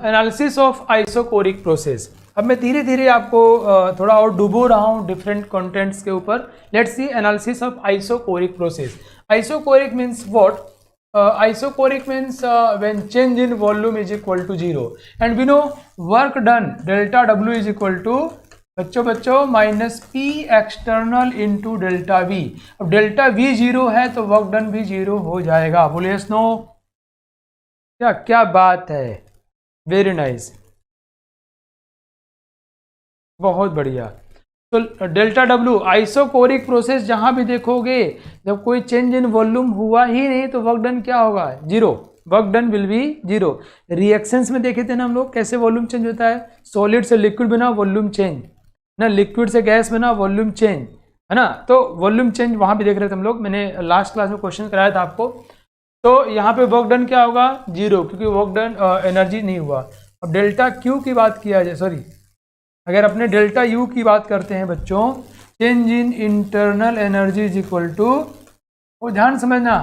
analysis of isochoric process. अब मैं धीरे धीरे आपको थोड़ा और डुबो रहा हूँ डिफरेंट कंटेंट्स के ऊपर। Let's C analysis of isochoric process. Isochoric means what? isocoric means when change in volume is equal to 0 and we know work done delta W is equal to बच्चों minus P external into delta V। अब delta V 0 है तो work done भी 0 हो जाएगा। बोलिए no, क्या बात है, वेरी नाइस, बहुत बढ़िया। तो डेल्टा W आइसोकोरिक प्रोसेस जहां भी देखोगे जब कोई चेंज इन वॉल्यूम हुआ ही नहीं तो वर्क डन क्या होगा, 0, work done will B 0। Reactions में देखे थे ना हम लोग कैसे वॉल्यूम चेंज होता है, सॉलिड से लिक्विड बना वॉल्यूम चेंज ना, लिक्विड से गैस बना वॉल्यूम चेंज, है ना। तो वॉल्यूम चेंज वहां भी देख रहे थे हम लोग, मैंने लास्ट क्लास में क्वेश्चन कराया था आपको। तो यहाँ पे वर्क डन क्या होगा, 0, क्योंकि वर्क डन एनर्जी नहीं हुआ। अब डेल्टा क्यू की बात किया जाए, सॉरी अगर अपने डेल्टा यू की बात करते हैं बच्चों, change in internal energy is equal to, वो ध्यान समझना,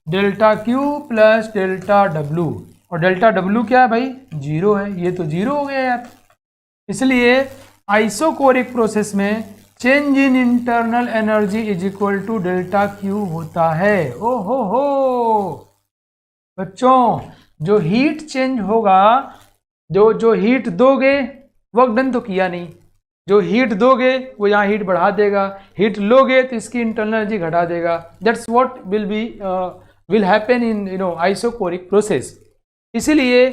delta Q plus delta W, और डेल्टा डब्लू क्या है भाई, 0 है, ये तो 0 हो गया यार। इसलिए आइसोकोरिक प्रोसेस में change in internal energy is equal to delta Q होता है। ओ हो बच्चों, जो हीट चेंज होगा, जो हीट दोगे, वर्क डन तो किया नहीं, जो हीट दोगे वो यहाँ हीट बढ़ा देगा, हीट लोगे तो इसकी इंटरनल एनर्जी घटा देगा। That's what will happen in isochoric process. इसीलिए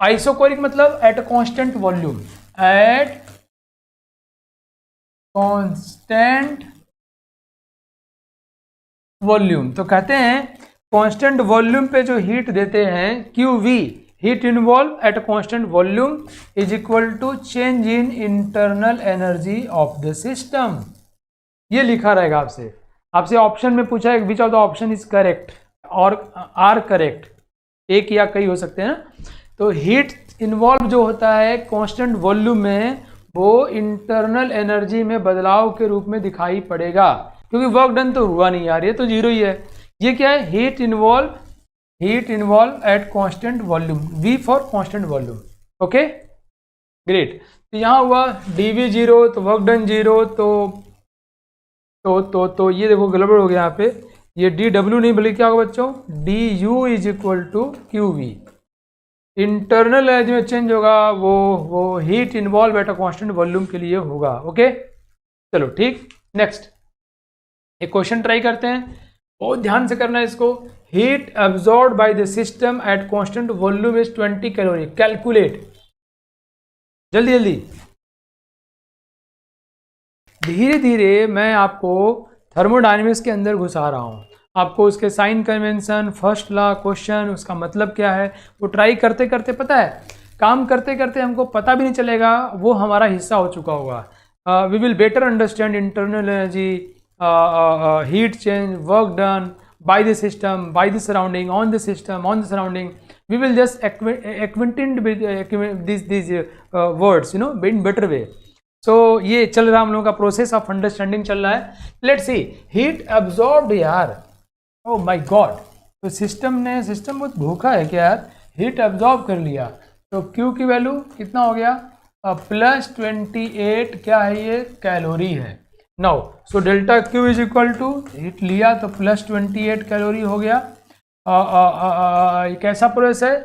आइसोकोरिक मतलब eight constant volume, eight constant volume. तो कहते हैं कांस्टेंट वॉल्यूम पे जो हीट देते हैं QV, heat involve at constant volume is equal to change in internal energy of the system. ये लिखा रहेगा आपसे ऑप्शन में पूछा है which of the option is correct और आर करेक्ट, एक या कई हो सकते हैं ना। तो हीट इन्वॉल्व जो होता है कांस्टेंट वॉल्यूम में, वो इंटरनल एनर्जी में बदलाव के रूप में दिखाई पड़ेगा, क्योंकि वर्क डन तो हुआ नहीं यार, ये तो 0 ही है। ये क्या है, heat involve at constant volume, V for constant volume. Okay great. तो यहाँ हुआ dV 0 तो वर्क डन 0, तो ये देखो गड़बड़ हो गया यहाँ पे, ये dW नहीं बल्कि क्या होगा बच्चों, du is equal to QV। Internal energy में चेंज होगा वो heat involve at a constant volume के लिए होगा। ओके चलो ठीक, नेक्स्ट एक क्वेश्चन ट्राई करते हैं, बहुत ध्यान से करना है इसको। Heat absorbed bye the system eight constant volume is 20 calorie, calculate, जल्दी जल्दी, धीरे धीरे मैं आपको थर्मोडायनेमिक्स के अंदर घुसा रहा हूँ, आपको उसके sign convention, first law, question, उसका मतलब क्या है, वो ट्राई करते करते, पता है काम करते करते हमको पता भी नहीं चलेगा, वो हमारा हिस्सा हो चुका होगा। We will better understand internal energy, heat change, work done by the system, by the surrounding, on the system, on the surrounding. We will just acquainted with these words, in better way. So ये चल रहा हम लोगों का process of understanding चल रहा है। Let's C, heat absorbed यार, ओ माय गॉड, तो सिस्टम बहुत भूखा है क्या यार, हीट एब्जॉर्ब कर लिया, तो Q की वैल्यू कितना हो गया, +28, क्या है ये, कैलोरी है। Now so delta Q is equal to, heat लिया तो +28 कैलोरी हो गया। कैसा प्रोसेस है,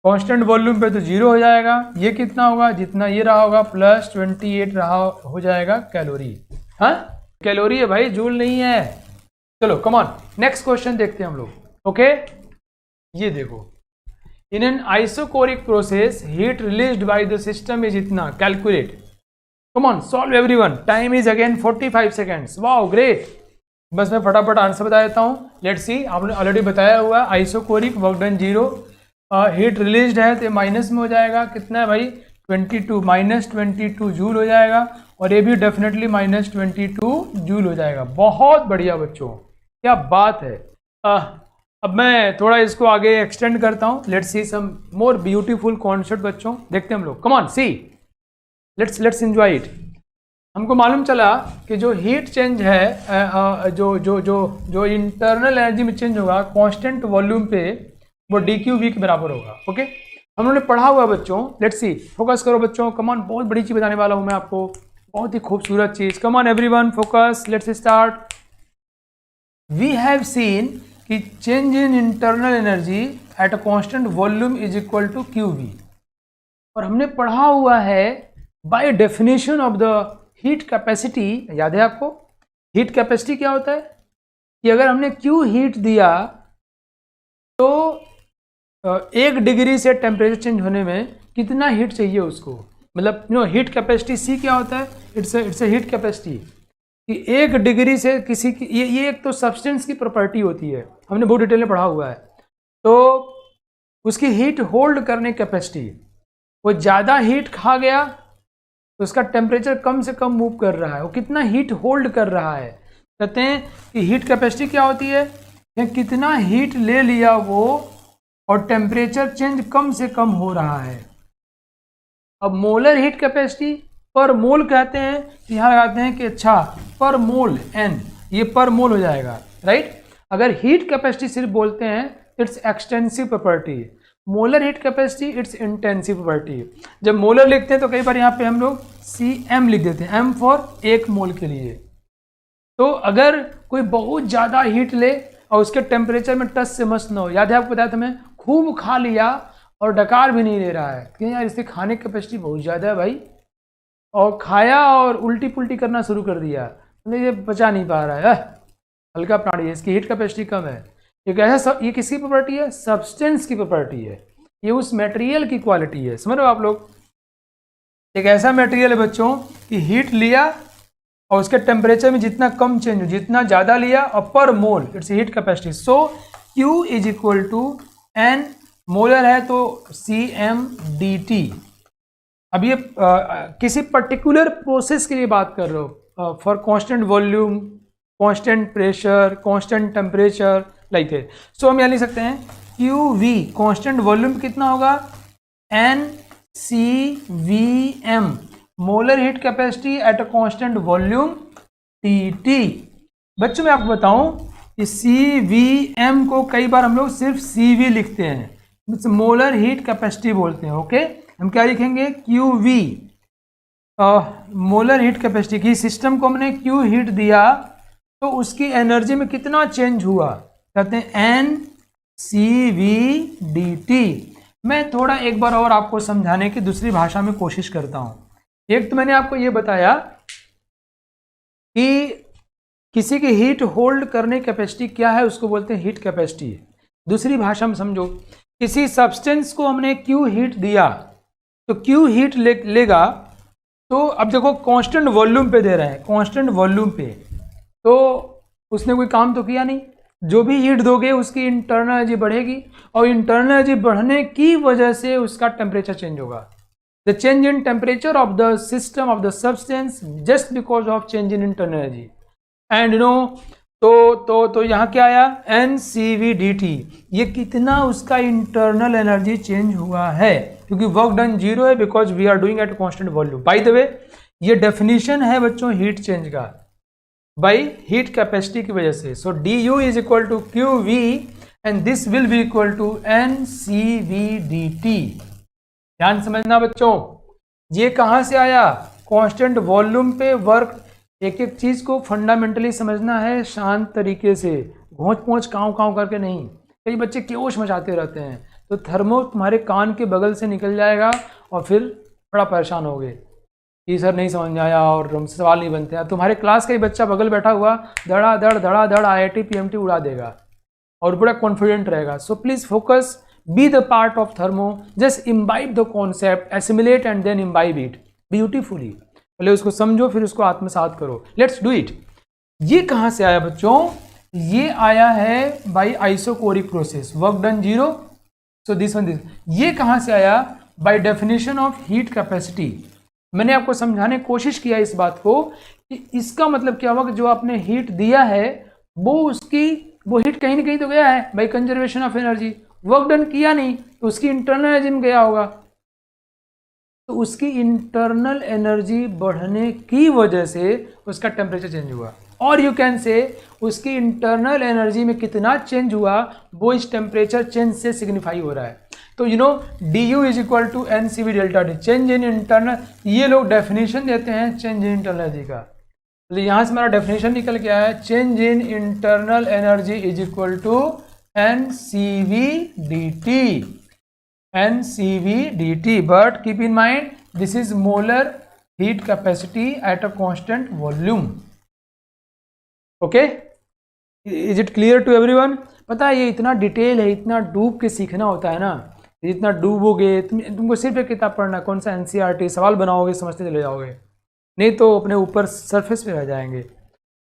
कांस्टेंट वॉल्यूम पे तो 0 हो जाएगा, ये कितना होगा, जितना ये रहा होगा +28 रहा हो जाएगा कैलोरी। हाँ कैलोरी है भाई, जूल नहीं है। चलो कम ऑन, नेक्स्ट क्वेश्चन देखते हैं हम लोग। ओके ये देखो, in an isochoric process heat released by the system is इतना, calculate, come on solve everyone, time is again 45 seconds. Wow great, बस मैं फटाफट आंसर बता देता हूँ। लेट्स सी, आपने ऑलरेडी बताया हुआ isochoric, work done 0, heat released है तो माइनस में हो जाएगा, कितना है भाई 22, -22 जूल हो जाएगा, और ये भी डेफिनेटली -22 जूल हो जाएगा। बहुत बढ़िया बच्चों, क्या बात है। अब मैं थोड़ा इसको आगे एक्सटेंड करता हूँ। Let's see some more beautiful concept बच्चों, देखते हैं हम लोग। Come on see, let's enjoy it. हमको मालूम चला कि जो हीट चेंज है, जो इंटरनल एनर्जी में चेंज होगा कांस्टेंट वॉल्यूम पे, वो dQV के बराबर होगा। ओके हम लोगों ने पढ़ा हुआ बच्चों। लेट्स सी, फोकस करो बच्चों, कम ऑन, बहुत बड़ी चीज बताने वाला हूं मैं आपको, बहुत ही खूबसूरत चीज। Come on everyone, focus, let's start. We have seen कि change in internal energy at a constant volume is equal to QV। और हमने पढ़ा हुआ है by definition of the heat capacity, याद है आपको हीट कैपेसिटी क्या होता है कि अगर हमने Q हीट दिया तो 1 डिग्री से टेम्परेचर चेंज होने में कितना हीट चाहिए उसको, मतलब हीट कैपेसिटी C क्या होता है, इट्स हीट कैपेसिटी कि 1 डिग्री से किसी की ये एक तो सब्सटेंस की प्रॉपर्टी होती है, हमने बहुत डिटेल में पढ़ा हुआ है। तो उसकी हीट होल्ड करने कैपेसिटी, वो ज़्यादा हीट खा गया तो उसका टेम्परेचर कम से कम मूव कर रहा है, वो कितना हीट होल्ड कर रहा है। कहते हैं कि हीट कैपेसिटी क्या होती है, कितना हीट ले लिया वो और टेम्परेचर चेंज कम से कम हो रहा है। अब मोलर हीट कैपेसिटी पर मोल कहते हैं, यहाँ लगाते हैं कि अच्छा पर मोल N, ये पर मोल हो जाएगा, राइट। अगर हीट कैपेसिटी सिर्फ बोलते हैं it's extensive property, molar heat capacity it's intensive property. जब मोलर लिखते हैं तो कई बार यहाँ पे हम लोग CM लिख देते हैं, M फॉर 1 मोल के लिए। तो अगर कोई बहुत ज़्यादा हीट ले और उसके टेम्परेचर में टच से मस ना हो, याद है आपको बताया था मैं, खूब खा लिया और डकार भी नहीं ले रहा है कि यार इसकी खाने की कैपेसिटी बहुत ज़्यादा है भाई, और खाया और उल्टी पुल्टी करना शुरू कर दिया, मतलब ये बचा नहीं पा रहा है, हल्का प्राणी है, इसकी हीट कैपेसिटी कम है। ये किसकी प्रॉपर्टी है, सब्सटेंस की प्रॉपर्टी है, ये उस मटेरियल की क्वालिटी है, समझ रहे हो आप लोग। एक ऐसा मटेरियल है बच्चों कि हीट लिया और उसके टेम्परेचर में जितना कम चेंज हो, जितना ज़्यादा लिया और पर mole it's heat capacity. So Q is equal to N, molar है तो CM/dt। अब ये किसी पर्टिकुलर प्रोसेस के लिए बात कर रहे हो, for constant volume, constant pressure, constant temperature, like है। सो हम यहाँ लिख सकते हैं QV कांस्टेंट वॉल्यूम कितना होगा, NCVM molar heat capacity eight a constant volume TT। बच्चों मैं आपको बताऊं कि CVM को कई बार हम लोग सिर्फ CV लिखते हैं, मोलर हीट कैपेसिटी बोलते हैं। ओके, हम क्या लिखेंगे, QV मोलर हीट कैपेसिटी की सिस्टम को हमने Q हीट दिया तो उसकी एनर्जी में कितना चेंज हुआ, कहते हैं NCV/dt। मैं थोड़ा एक बार और आपको समझाने की दूसरी भाषा में कोशिश करता हूं। एक तो मैंने आपको ये बताया कि किसी की हीट होल्ड करने कैपेसिटी क्या है, उसको बोलते हैं हीट कैपेसिटी। दूसरी भाषा में समझो, किसी सब्सटेंस को हमने Q हीट दिया तो Q हीट लेगा, तो अब देखो कांस्टेंट वॉल्यूम पे दे रहे हैं, कांस्टेंट वॉल्यूम पे, तो उसने कोई काम तो किया नहीं। जो भी हीट दोगे उसकी इंटरनल एनर्जी बढ़ेगी और इंटरनल एनर्जी बढ़ने की वजह से उसका टेम्परेचर चेंज होगा। The change in temperature of the system of the substance just because of change in internal energy and तो यहाँ क्या आया, NCV/dt। ये कितना उसका इंटरनल एनर्जी चेंज हुआ है, क्योंकि वर्क डन 0 है because we are doing at constant volume. By the way ये डेफिनेशन है बच्चों हीट चेंज का बाई हीट कैपेसिटी की वजह से। So du is equal to QV and this will be equal to NCV/dt। ध्यान समझना बच्चों, ये कहाँ से आया, कांस्टेंट वॉल्यूम पे वर्क। एक एक चीज को फंडामेंटली समझना है, शांत तरीके से, घोंच पोंच काँव काँव करके नहीं। कई बच्चे केओश मचाते रहते हैं तो थर्मो तुम्हारे कान के बगल से निकल जाएगा और फिर बड़ा परेशान हो गए कि सर नहीं समझ आया और हमसे सवाल नहीं बनते हैं। तुम्हारे क्लास का ही बच्चा बगल बैठा हुआ धड़ाधड़ IIT PMT उड़ा देगा और बड़ा कॉन्फिडेंट रहेगा। So please focus, be the part of thermo, just imbibe the concept, assimilate and then imbibe it beautifully. पहले उसको समझो फिर उसको आत्मसात करो। Let's do it. ये कहाँ से आया बच्चों, ये आया है by isochoric process, work done 0। So this one, ये कहाँ से आया, by definition of heat capacity. मैंने आपको समझाने की कोशिश किया इस बात को कि इसका मतलब क्या हुआ कि जो आपने हीट दिया है वो हीट कहीं ना कहीं तो गया है by conservation of energy. Work done किया नहीं तो उसकी इंटरनल एनर्जी में गया होगा, तो उसकी इंटरनल एनर्जी बढ़ने की वजह से उसका टेम्परेचर चेंज हुआ। और यू कैन से उसकी इंटरनल एनर्जी में कितना चेंज हुआ वो इस टेम्परेचर चेंज से सिग्निफाई हो रहा है। तो you know du is equal to NCV/dt, change in internal. ये लोग डेफिनेशन देते हैं चेंज इन इंटरनल एनर्जी का। तो यहाँ से हमारा डेफिनेशन निकल के आया है, change in internal energy is equal to NCV/dt, but keep in mind this is molar heat capacity at a constant volume. Okay, is it clear to everyone? पता है ये इतना डिटेल है, इतना डूब के सीखना होता है ना, जितना डूबोगे तुमको सिर्फ एक किताब पढ़ना, कौन सा NCERT, सवाल बनाओगे समझते चले जाओगे, नहीं तो अपने ऊपर सरफेस पे रह जाएंगे।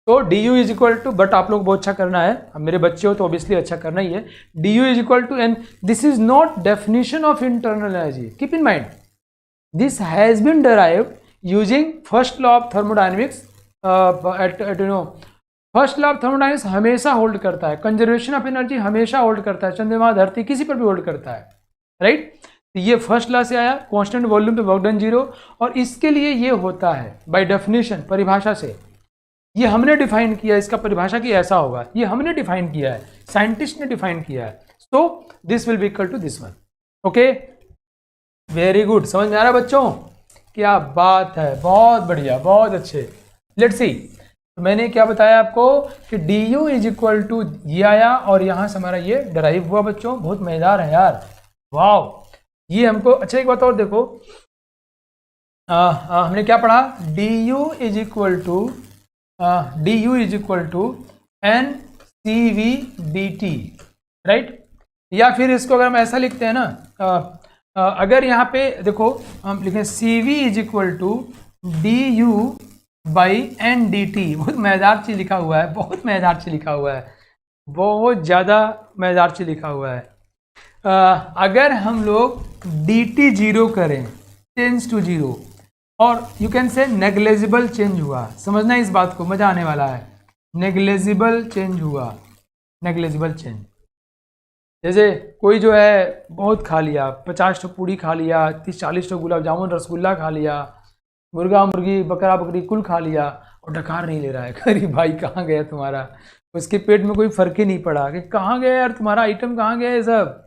तो du is equal to, but आप लोग बहुत अच्छा करना है, अब मेरे बच्चे हो तो ऑब्वियसली अच्छा करना ही है। du is equal to, and this is not definition of internal energy, keep in mind this has been derived using first law of thermodynamics. First law of thermodynamics हमेशा होल्ड करता है, कंजर्वेशन ऑफ एनर्जी हमेशा hold करता है, चंद्रमा धरती किसी पर भी होल्ड करता है, राइट। तो ये फर्स्ट लॉ से आया, कांस्टेंट वॉल्यूम पे वर्क डन 0, और इसके लिए ये होता है बाय डेफिनेशन, परिभाषा से ये हमने डिफाइन किया, इसका परिभाषा की ऐसा होगा, ये हमने डिफाइन किया है, साइंटिस्ट ने डिफाइन किया है। So this will be equal to this one. Okay, very good, समझ में आ रहा है बच्चों? क्या बात है, बहुत बढ़िया, बहुत अच्छे। लेट्स सी, तो मैंने क्या बताया आपको कि du इज इक्वल टू ये आया, और यहाँ से हमारा ये डराइव हुआ बच्चों, बहुत मजेदार है यार, वाव। ये हमको, अच्छा एक बात और देखो, हमने क्या पढ़ा, du is equal to NCV/dt, right. या फिर इसको अगर हम ऐसा लिखते हैं ना, अगर यहाँ पे देखो हम लिखें CV is equal to du/NDT, बहुत मजेदार चीज लिखा हुआ है, बहुत मजेदार चीज लिखा हुआ है, बहुत ज़्यादा मजेदार चीज लिखा हुआ है। अगर हम लोग dt 0 करें, टेंस टू 0, और you can say negligible change हुआ, समझना इस बात को, मजा आने वाला है। नेग्लेजिबल चेंज हुआ, नेग्लेजिबल चेंज, जैसे कोई जो है बहुत खा लिया, 50 पूड़ी खा लिया, 30-40 गुलाब जामुन रसगुल्ला खा लिया, मुर्गा मुर्गी बकरा बकरी कुल खा लिया, और डकार नहीं ले रहा है। अरे भाई कहाँ गया तुम्हारा, उसके पेट में कोई फर्क ही नहीं पड़ा कि कहाँ गया यार तुम्हारा आइटम, कहाँ गया ये सब,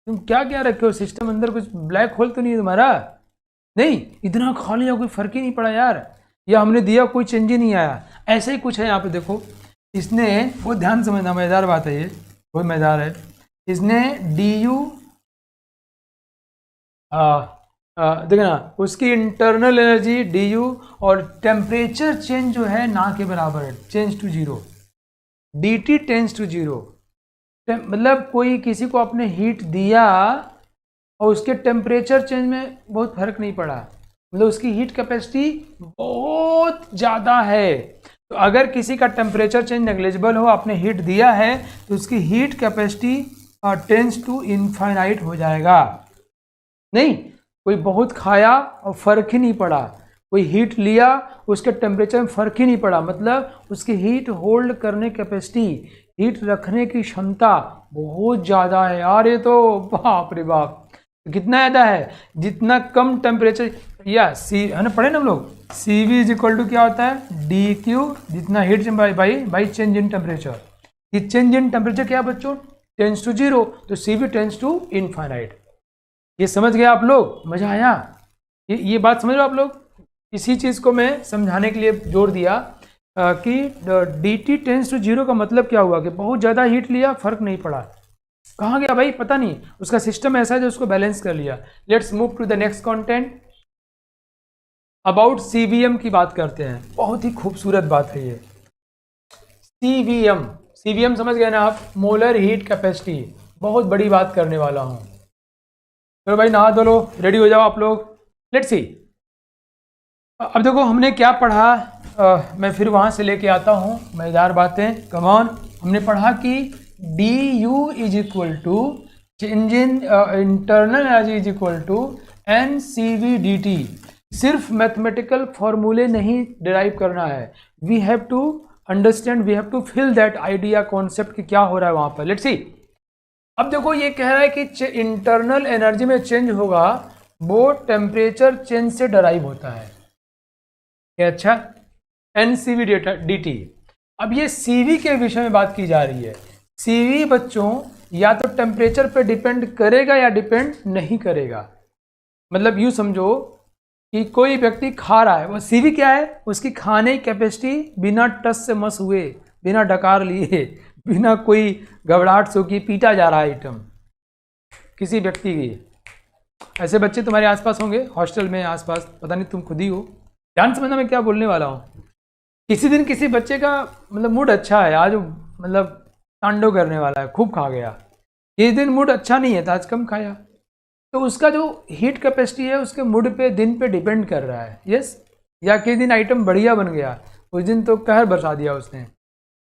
तुम क्या क्या रखे हो सिस्टम अंदर, कुछ ब्लैक होल तो नहीं है तुम्हारा, नहीं, इतना खा लिया कोई फर्क ही नहीं पड़ा यार, या हमने दिया कोई चेंज ही नहीं आया। ऐसे ही कुछ है यहाँ पे, देखो इसने, बहुत ध्यान समझना, मजेदार बात है ये, बहुत मजेदार है। इसने du देखना, उसकी इंटरनल एनर्जी du और टेम्परेचर चेंज जो है ना के बराबर है, change to 0, dt tends to 0, मतलब कोई किसी को आपने हीट दिया और उसके टेम्परेचर चेंज में बहुत फर्क नहीं पड़ा, मतलब उसकी हीट कैपेसिटी बहुत ज़्यादा है। तो अगर किसी का टेम्परेचर चेंज नेग्लिजिबल हो, आपने हीट दिया है, तो उसकी heat capacity tends to infinite हो जाएगा। नहीं, कोई बहुत खाया और फर्क ही नहीं पड़ा, कोई हीट लिया उसके टेम्परेचर में फर्क ही नहीं पड़ा, मतलब उसकी हीट होल्ड करने कैपेसिटी, हीट रखने की क्षमता बहुत ज़्यादा है यार, ये तो बाप रे बाप, कितना ज़्यादा है, जितना कम टेम्परेचर, या सी है ना, पढ़े ना हम लोग, CV इज इक्वल टू क्या होता है, dq, जितना heat by change in temperature, ये चेंज इन टेम्परेचर क्या बच्चों, टेंस टू 0, तो CV टेंस टू इनफाइनाइट। ये समझ गए आप लोग, मजा आया, ये बात समझ लो आप लोग। इसी चीज़ को मैं समझाने के लिए जोड़ दिया कि dt टेंस टू 0 का मतलब क्या हुआ कि बहुत ज़्यादा हीट लिया, फर्क नहीं पड़ा, कहाँ गया भाई पता नहीं, उसका सिस्टम ऐसा है जो उसको बैलेंस कर लिया। Let's move to the next content, about CVM की बात करते हैं, बहुत ही खूबसूरत बात है ये। CVM समझ गए ना आप, मोलर हीट कैपेसिटी, बहुत बड़ी बात करने वाला हूँ। चलो भाई नहा धो लो, रेडी हो जाओ आप लोग। लेट्स सी, अब देखो हमने क्या पढ़ा, मैं फिर वहाँ से लेके आता हूँ मजेदार बातें, कम ऑन। हमने पढ़ा कि du is equal to change in internal energy is equal to NCV/dt। सिर्फ मैथमेटिकल फॉर्मूले नहीं डिराइव करना है, we have to understand, we have to feel that idea, concept कि क्या हो रहा है वहाँ पर। लेट्स सी, अब देखो ये कह रहा है कि इंटरनल एनर्जी में चेंज होगा वो टेम्परेचर चेंज से डराइव होता है। अच्छा, NCV/dt। अब ये CV के विषय में बात की जा रही है। CV बच्चों या तो टेम्परेचर पे डिपेंड करेगा या डिपेंड नहीं करेगा, मतलब यूँ समझो कि कोई व्यक्ति खा रहा है, वो सीवी क्या है, उसकी खाने की कैपेसिटी बिना टस से मस हुए, बिना डकार लिए, बिना कोई घबराहट से कि पीटा जा रहा है आइटम किसी व्यक्ति की। ऐसे बच्चे तुम्हारे आसपास होंगे हॉस्टल में आसपास, पता नहीं तुम खुद ही हो। ध्यान समझना मैं क्या बोलने वाला हूँ। किसी दिन किसी बच्चे का मतलब मूड अच्छा है, आज मतलब तांडव करने वाला है, खूब खा गया। किसी दिन मूड अच्छा नहीं है तो आज कम खाया, तो उसका जो हीट कैपेसिटी है उसके मूड पे, दिन पे डिपेंड कर रहा है। यस, या किसी दिन आइटम बढ़िया बन गया, उस दिन तो कहर बरसा दिया उसने,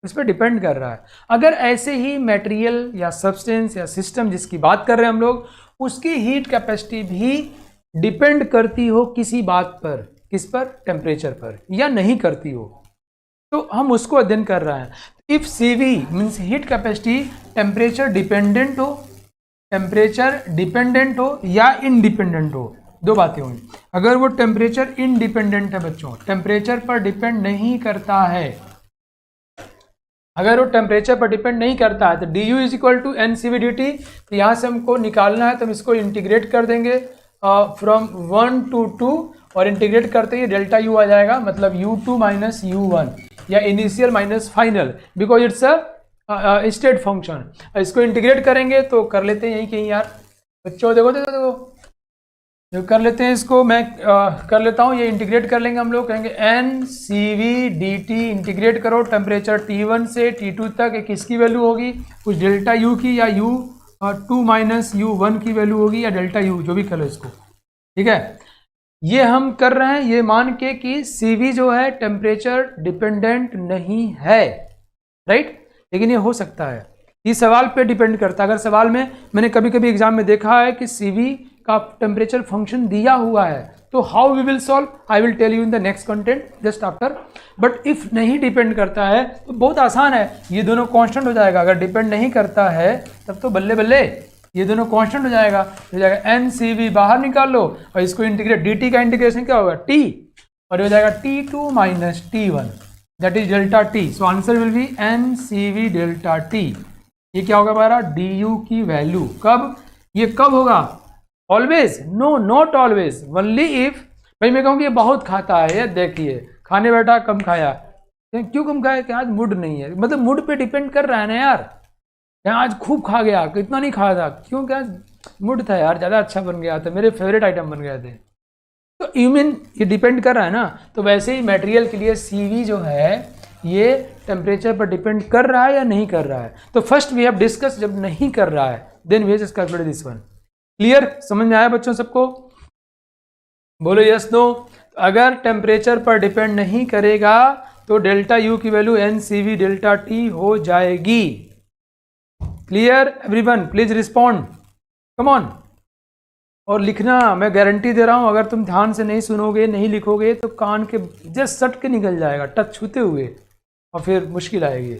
इस पर डिपेंड कर रहा है। अगर ऐसे ही मटेरियल या सब्सटेंस या सिस्टम जिसकी बात कर रहे हैं हम लोग, उसकी हीट कैपेसिटी भी डिपेंड करती हो किसी बात पर, किस पर, टेम्परेचर पर, या नहीं करती हो, तो हम उसको अध्ययन कर रहे हैं। If CV means heat capacity temperature dependent हो, टेम्परेचर डिपेंडेंट हो या इनडिपेंडेंट हो, दो बातें हुई। अगर वो टेम्परेचर इंडिपेंडेंट है बच्चों, टेम्परेचर पर डिपेंड नहीं करता है, अगर वो टेम्परेचर पर डिपेंड नहीं करता है तो D U is equal to N C V D T. तो यहाँ से हमको निकालना है तो हम इसको इंटीग्रेट कर देंगे फ्रॉम 1 to 2, और इंटीग्रेट करते ही डेल्टा यू आ जाएगा, मतलब u2 माइनस u1, या initial minus final, because it's a state function. इसको इंटीग्रेट करेंगे तो कर लेते हैं यहीं कहीं यार बच्चों, देखो देखो देखो जो कर लेते हैं इसको, मैं कर लेता हूँ, ये इंटीग्रेट कर लेंगे हम लोग, कहेंगे N C V D T, integrate करो टेम्परेचर T1 से T2 तक, एक किसकी वैल्यू होगी, कुछ डेल्टा यू की, या u2 माइनस u1 की वैल्यू होगी, या डेल्टा यू, जो भी कर लो इसको, ठीक है। ये हम कर रहे हैं ये मान के कि CV जो है टेम्परेचर डिपेंडेंट नहीं है, राइट, लेकिन ये हो सकता है, ये सवाल पे डिपेंड करता है। अगर सवाल में मैंने कभी कभी एग्जाम में देखा है कि CV का टेम्परेचर फंक्शन दिया हुआ है, तो how we will solve, I will tell you in the next content just after. But if नहीं डिपेंड करता है तो बहुत आसान है, ये दोनों कांस्टेंट हो जाएगा। अगर डिपेंड नहीं करता है तब तो बल्ले बल्ले, ये दोनों कांस्टेंट हो जाएगा, एन सी वी बाहर निकाल लो, और इसको इंटीग्रेट, डी टी का इंटीग्रेशन क्या होगा, टी, और ये हो जाएगा T2 minus T1, that is delta T. So answer will be N C V delta T. ये क्या होगा हमारा, डी यू की वैल्यू, कब, ये कब होगा, always, no not always, only if, भाई मैं कहूँ कि ये बहुत खाता है, ये देखिए खाने बैठा कम खाया, क्यों कम खाया, कि आज मूड नहीं है, मतलब मूड पे डिपेंड कर रहा है ना यार, आज खूब खा गया, कितना नहीं खाया था, क्यों, क्या मूड था यार, ज़्यादा अच्छा बन गया था, मेरे फेवरेट आइटम बन गए थे, तो यू मीन ये डिपेंड कर रहा है ना। तो वैसे ही मटेरियल के लिए CV जो है ये टेम्परेचर पर डिपेंड कर रहा है या नहीं कर रहा है। तो फर्स्ट वी हैव डिस्कस, जब नहीं कर रहा है then we have just calculate this one. Clear, समझ में आया बच्चों सबको, बोलो यस नो। अगर टेम्परेचर पर डिपेंड नहीं करेगा तो डेल्टा यू की value N C V delta T हो जाएगी। Clear everyone, please respond, come on. और लिखना मैं गारंटी दे रहा हूं, अगर तुम ध्यान से नहीं सुनोगे, नहीं लिखोगे तो कान के जस्ट सट के निकल जाएगा, टच छूते हुए, और फिर मुश्किल आएगी।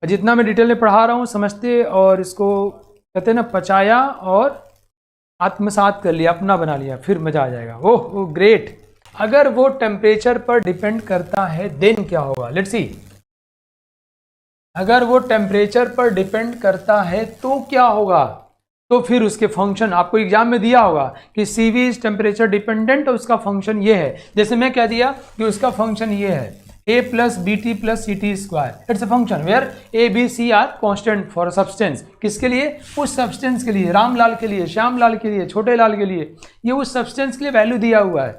जितना मैं डिटेल में पढ़ा रहा हूं समझते, और इसको कहते हैं ना पचाया और आत्मसात कर लिया, अपना बना लिया, फिर मजा आ जाएगा। Oh great. अगर वो टेम्परेचर पर डिपेंड करता है देन क्या होगा, लेट्स सी। अगर वो टेम्परेचर पर डिपेंड करता है तो क्या होगा, तो फिर उसके फंक्शन आपको एग्जाम में दिया होगा कि CV इज टेम्परेचर डिपेंडेंट, और उसका फंक्शन ये है, जैसे मैं कह दिया कि उसका फंक्शन ये है a plus B T plus C T square, it's a function where a b c are constant for substance. किसके लिए, उस सब्सटेंस के लिए, रामलाल के लिए, श्यामलाल के लिए, छोटे लाल के लिए, ये उस सब्सटेंस के लिए वैल्यू दिया हुआ है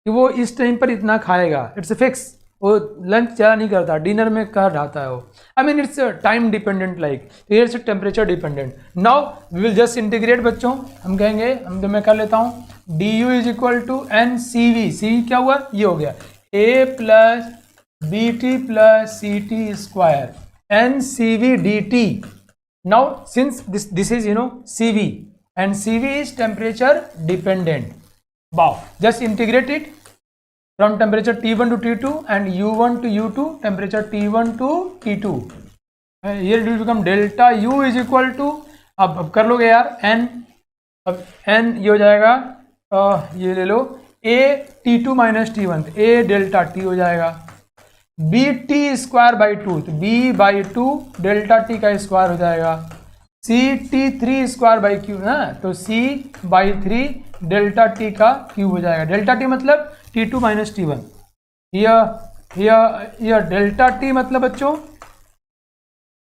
कि वो इस टाइम पर इतना खाएगा, इट्स फिक्स, वो लंच ज़्यादा नहीं करता, डिनर में कर जाता है वो, I mean it's time dependent, like it's temperature dependent. Now we will just integrate बच्चों, हम कहेंगे, हम मैं कर लेता हूँ, D U is equal to N C V, C क्या हुआ, ये हो गया a plus B T plus C T square N C V D T. Now since this is C V and C V is temperature dependent, wow, just integrate it from temperature T1 to T2 and U1 to U2, temperature T1 to T2. Here it will become delta U is equal to, अब कर लोगे यार n, अब n ये हो जाएगा, ये ले लो a T2 minus T1, a delta T हो जाएगा, b T स्क्वायर बाई 2, तो b बाई 2 डेल्टा T का स्क्वायर हो जाएगा, c T3 square by Q ना, तो c बाई 3 डेल्टा टी का क्यूब हो जाएगा। डेल्टा टी मतलब T2 माइनस T1। यह डेल्टा टी मतलब बच्चों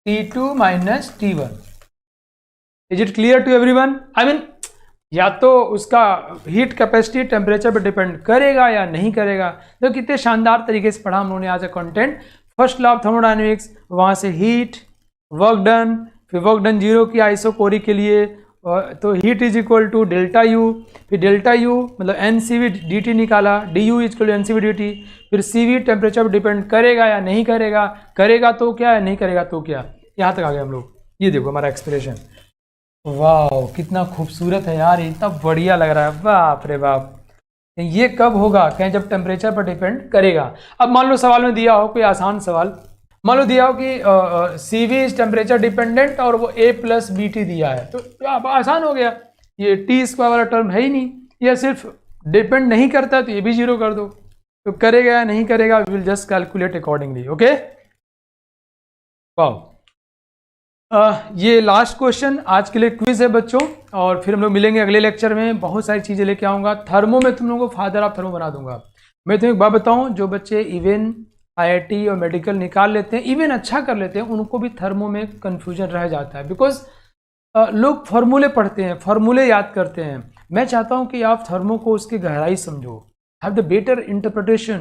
T2 minus T1। Is it clear to everyone? I mean या तो उसका हीट कैपेसिटी टेम्परेचर पर डिपेंड करेगा या नहीं करेगा। तो कितने शानदार तरीके से पढ़ा हम लोगों ने आज का content. First law of thermodynamics, वहां से हीट, वर्क डन, फिर वर्क डन जीरो की आइसोकोरिक के लिए, तो heat is equal to delta U, फिर डेल्टा यू मतलब N C V D T निकाला, D U is equal to N C V D T, फिर सी वी टेम्परेचर पर डिपेंड करेगा या नहीं करेगा, करेगा तो क्या, नहीं करेगा तो क्या। यहाँ तक आ गए हम लोग। ये देखो हमारा एक्सप्रेशन, वाह कितना खूबसूरत है यार, इतना बढ़िया लग रहा है, बाप रे बाप। ये कब होगा, कहें जब टेम्परेचर पर डिपेंड करेगा। अब मान लो सवाल में दिया हो कोई आसान सवाल, मान लो दिया हो कि सी वी इज टेम्परेचर डिपेंडेंट और वो ए प्लस बी टी दिया है, तो अब आसान हो गया। ये टी स्क्वायर वाला टर्म है ही नहीं, ये सिर्फ डिपेंड नहीं करता तो ये भी जीरो कर दो, तो करेगा या नहीं करेगा, we will just calculate accordingly. Okay, वाह। ये लास्ट क्वेश्चन आज के लिए क्विज है बच्चों, और फिर हम लोग मिलेंगे अगले लेक्चर में। बहुत सारी चीज़ें लेके आऊँगा। थर्मो में तुम लोगों को फादर ऑफ थर्मो बना दूंगा। मैं तुम्हें एक बात बताऊँ, जो बच्चे इवन IIT और मेडिकल निकाल लेते हैं, इवन अच्छा कर लेते हैं, उनको भी थर्मो में कन्फ्यूजन रह जाता है। बिकॉज लोग फॉर्मूले पढ़ते हैं, फॉर्मूले याद करते हैं। मैं चाहता हूँ कि आप थर्मो को उसकी गहराई समझो, हैव द बेटर इंटरप्रिटेशन,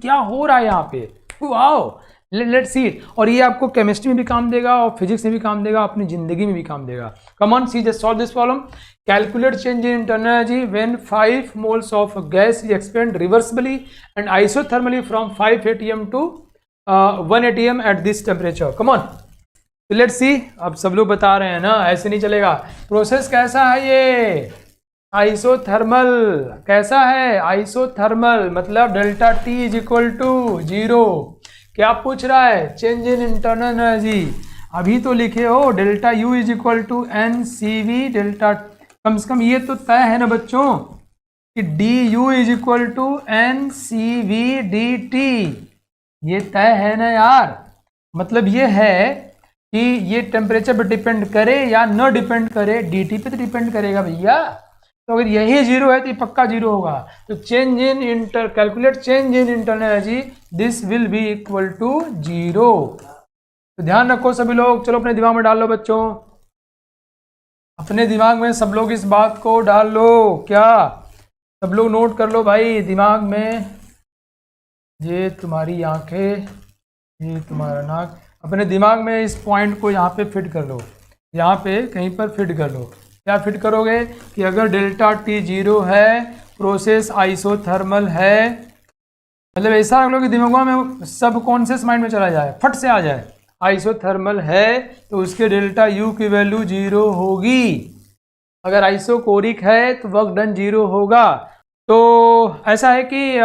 क्या हो रहा है यहाँ पे, वाओ लेट्स सी इट। और ये आपको केमिस्ट्री में भी काम देगा और फिजिक्स में भी काम देगा, अपनी जिंदगी में भी काम देगा। Come on see just solve this problem. Calculate change in internal energy when 5 moles of gas is expand reversibly and isothermally from 5 atm to 1 atm at this temperature. Come on let's see. अब सब लोग बता रहे हैं ना, ऐसे नहीं चलेगा। प्रोसेस कैसा है ये, आइसोथर्मल। कैसा है, आइसोथर्मल, मतलब delta T is equal to 0। क्या पूछ रहा है, चेंज इन इंटरनल एनर्जी। अभी तो लिखे हो delta U is equal to N C V delta, कम से कम ये तो तय है ना बच्चों कि D U is equal to N C V D T, ये तय है ना यार। मतलब ये है कि ये टेम्परेचर पर डिपेंड करे या न डिपेंड करे, डी टी पे तो डिपेंड करेगा भैया। तो अगर यही जीरो है तो ये पक्का जीरो होगा। तो change in calculate change in internal energy, this will be equal to 0। तो ध्यान रखो सभी लोग, चलो अपने दिमाग में डाल लो बच्चों, अपने दिमाग में सब लोग इस बात को डाल लो। क्या सब लोग नोट कर लो भाई दिमाग में, ये तुम्हारी आंखें, ये तुम्हारा नाक, अपने दिमाग में इस पॉइंट को यहाँ पे फिट कर लो, यहाँ पे कहीं पर फिट कर लो। क्या फिट करोगे कि अगर डेल्टा टी 0 है, प्रोसेस आइसोथर्मल है, मतलब ऐसा रख लो कि दिमाग में सबकॉन्शियस माइंड में चला जाए, फट से आ जाए, आइसोथर्मल है तो उसके डेल्टा यू की वैल्यू 0 होगी। अगर आइसोकोरिक है तो वर्क डन 0 होगा। तो ऐसा है कि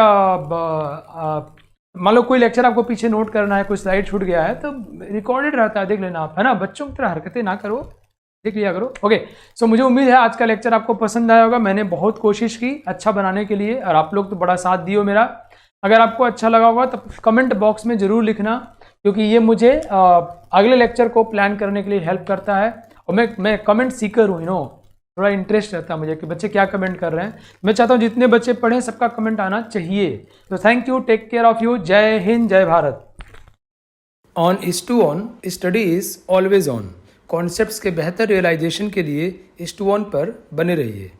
मान लो कोई लेक्चर आपको पीछे नोट करना है, कोई स्लाइड छूट गया है तो रिकॉर्डेड रहता है, देख लेना आप, है ना। बच्चों की तरह हरकतें ना करो, देख लिया करो। ओके, सो मुझे उम्मीद है आज का लेक्चर आपको पसंद आया होगा। मैंने बहुत कोशिश की अच्छा बनाने के लिए और आप लोग तो बड़ा साथ दियो मेरा। अगर आपको अच्छा लगा होगा तो कमेंट बॉक्स में ज़रूर लिखना, क्योंकि ये मुझे अगले लेक्चर को प्लान करने के लिए हेल्प करता है। और मैं कमेंट सीकर हूँ, थोड़ा इंटरेस्ट रहता है मुझे कि बच्चे क्या कमेंट कर रहे हैं। मैं चाहता हूँ जितने बच्चे पढ़ें सबका कमेंट आना चाहिए। तो thank you, take care of you, जय हिंद, जय Bharat. On is to on, study is always on. Concepts के बेहतर रियलाइजेशन के लिए इस टू ऑन पर बने रहिए।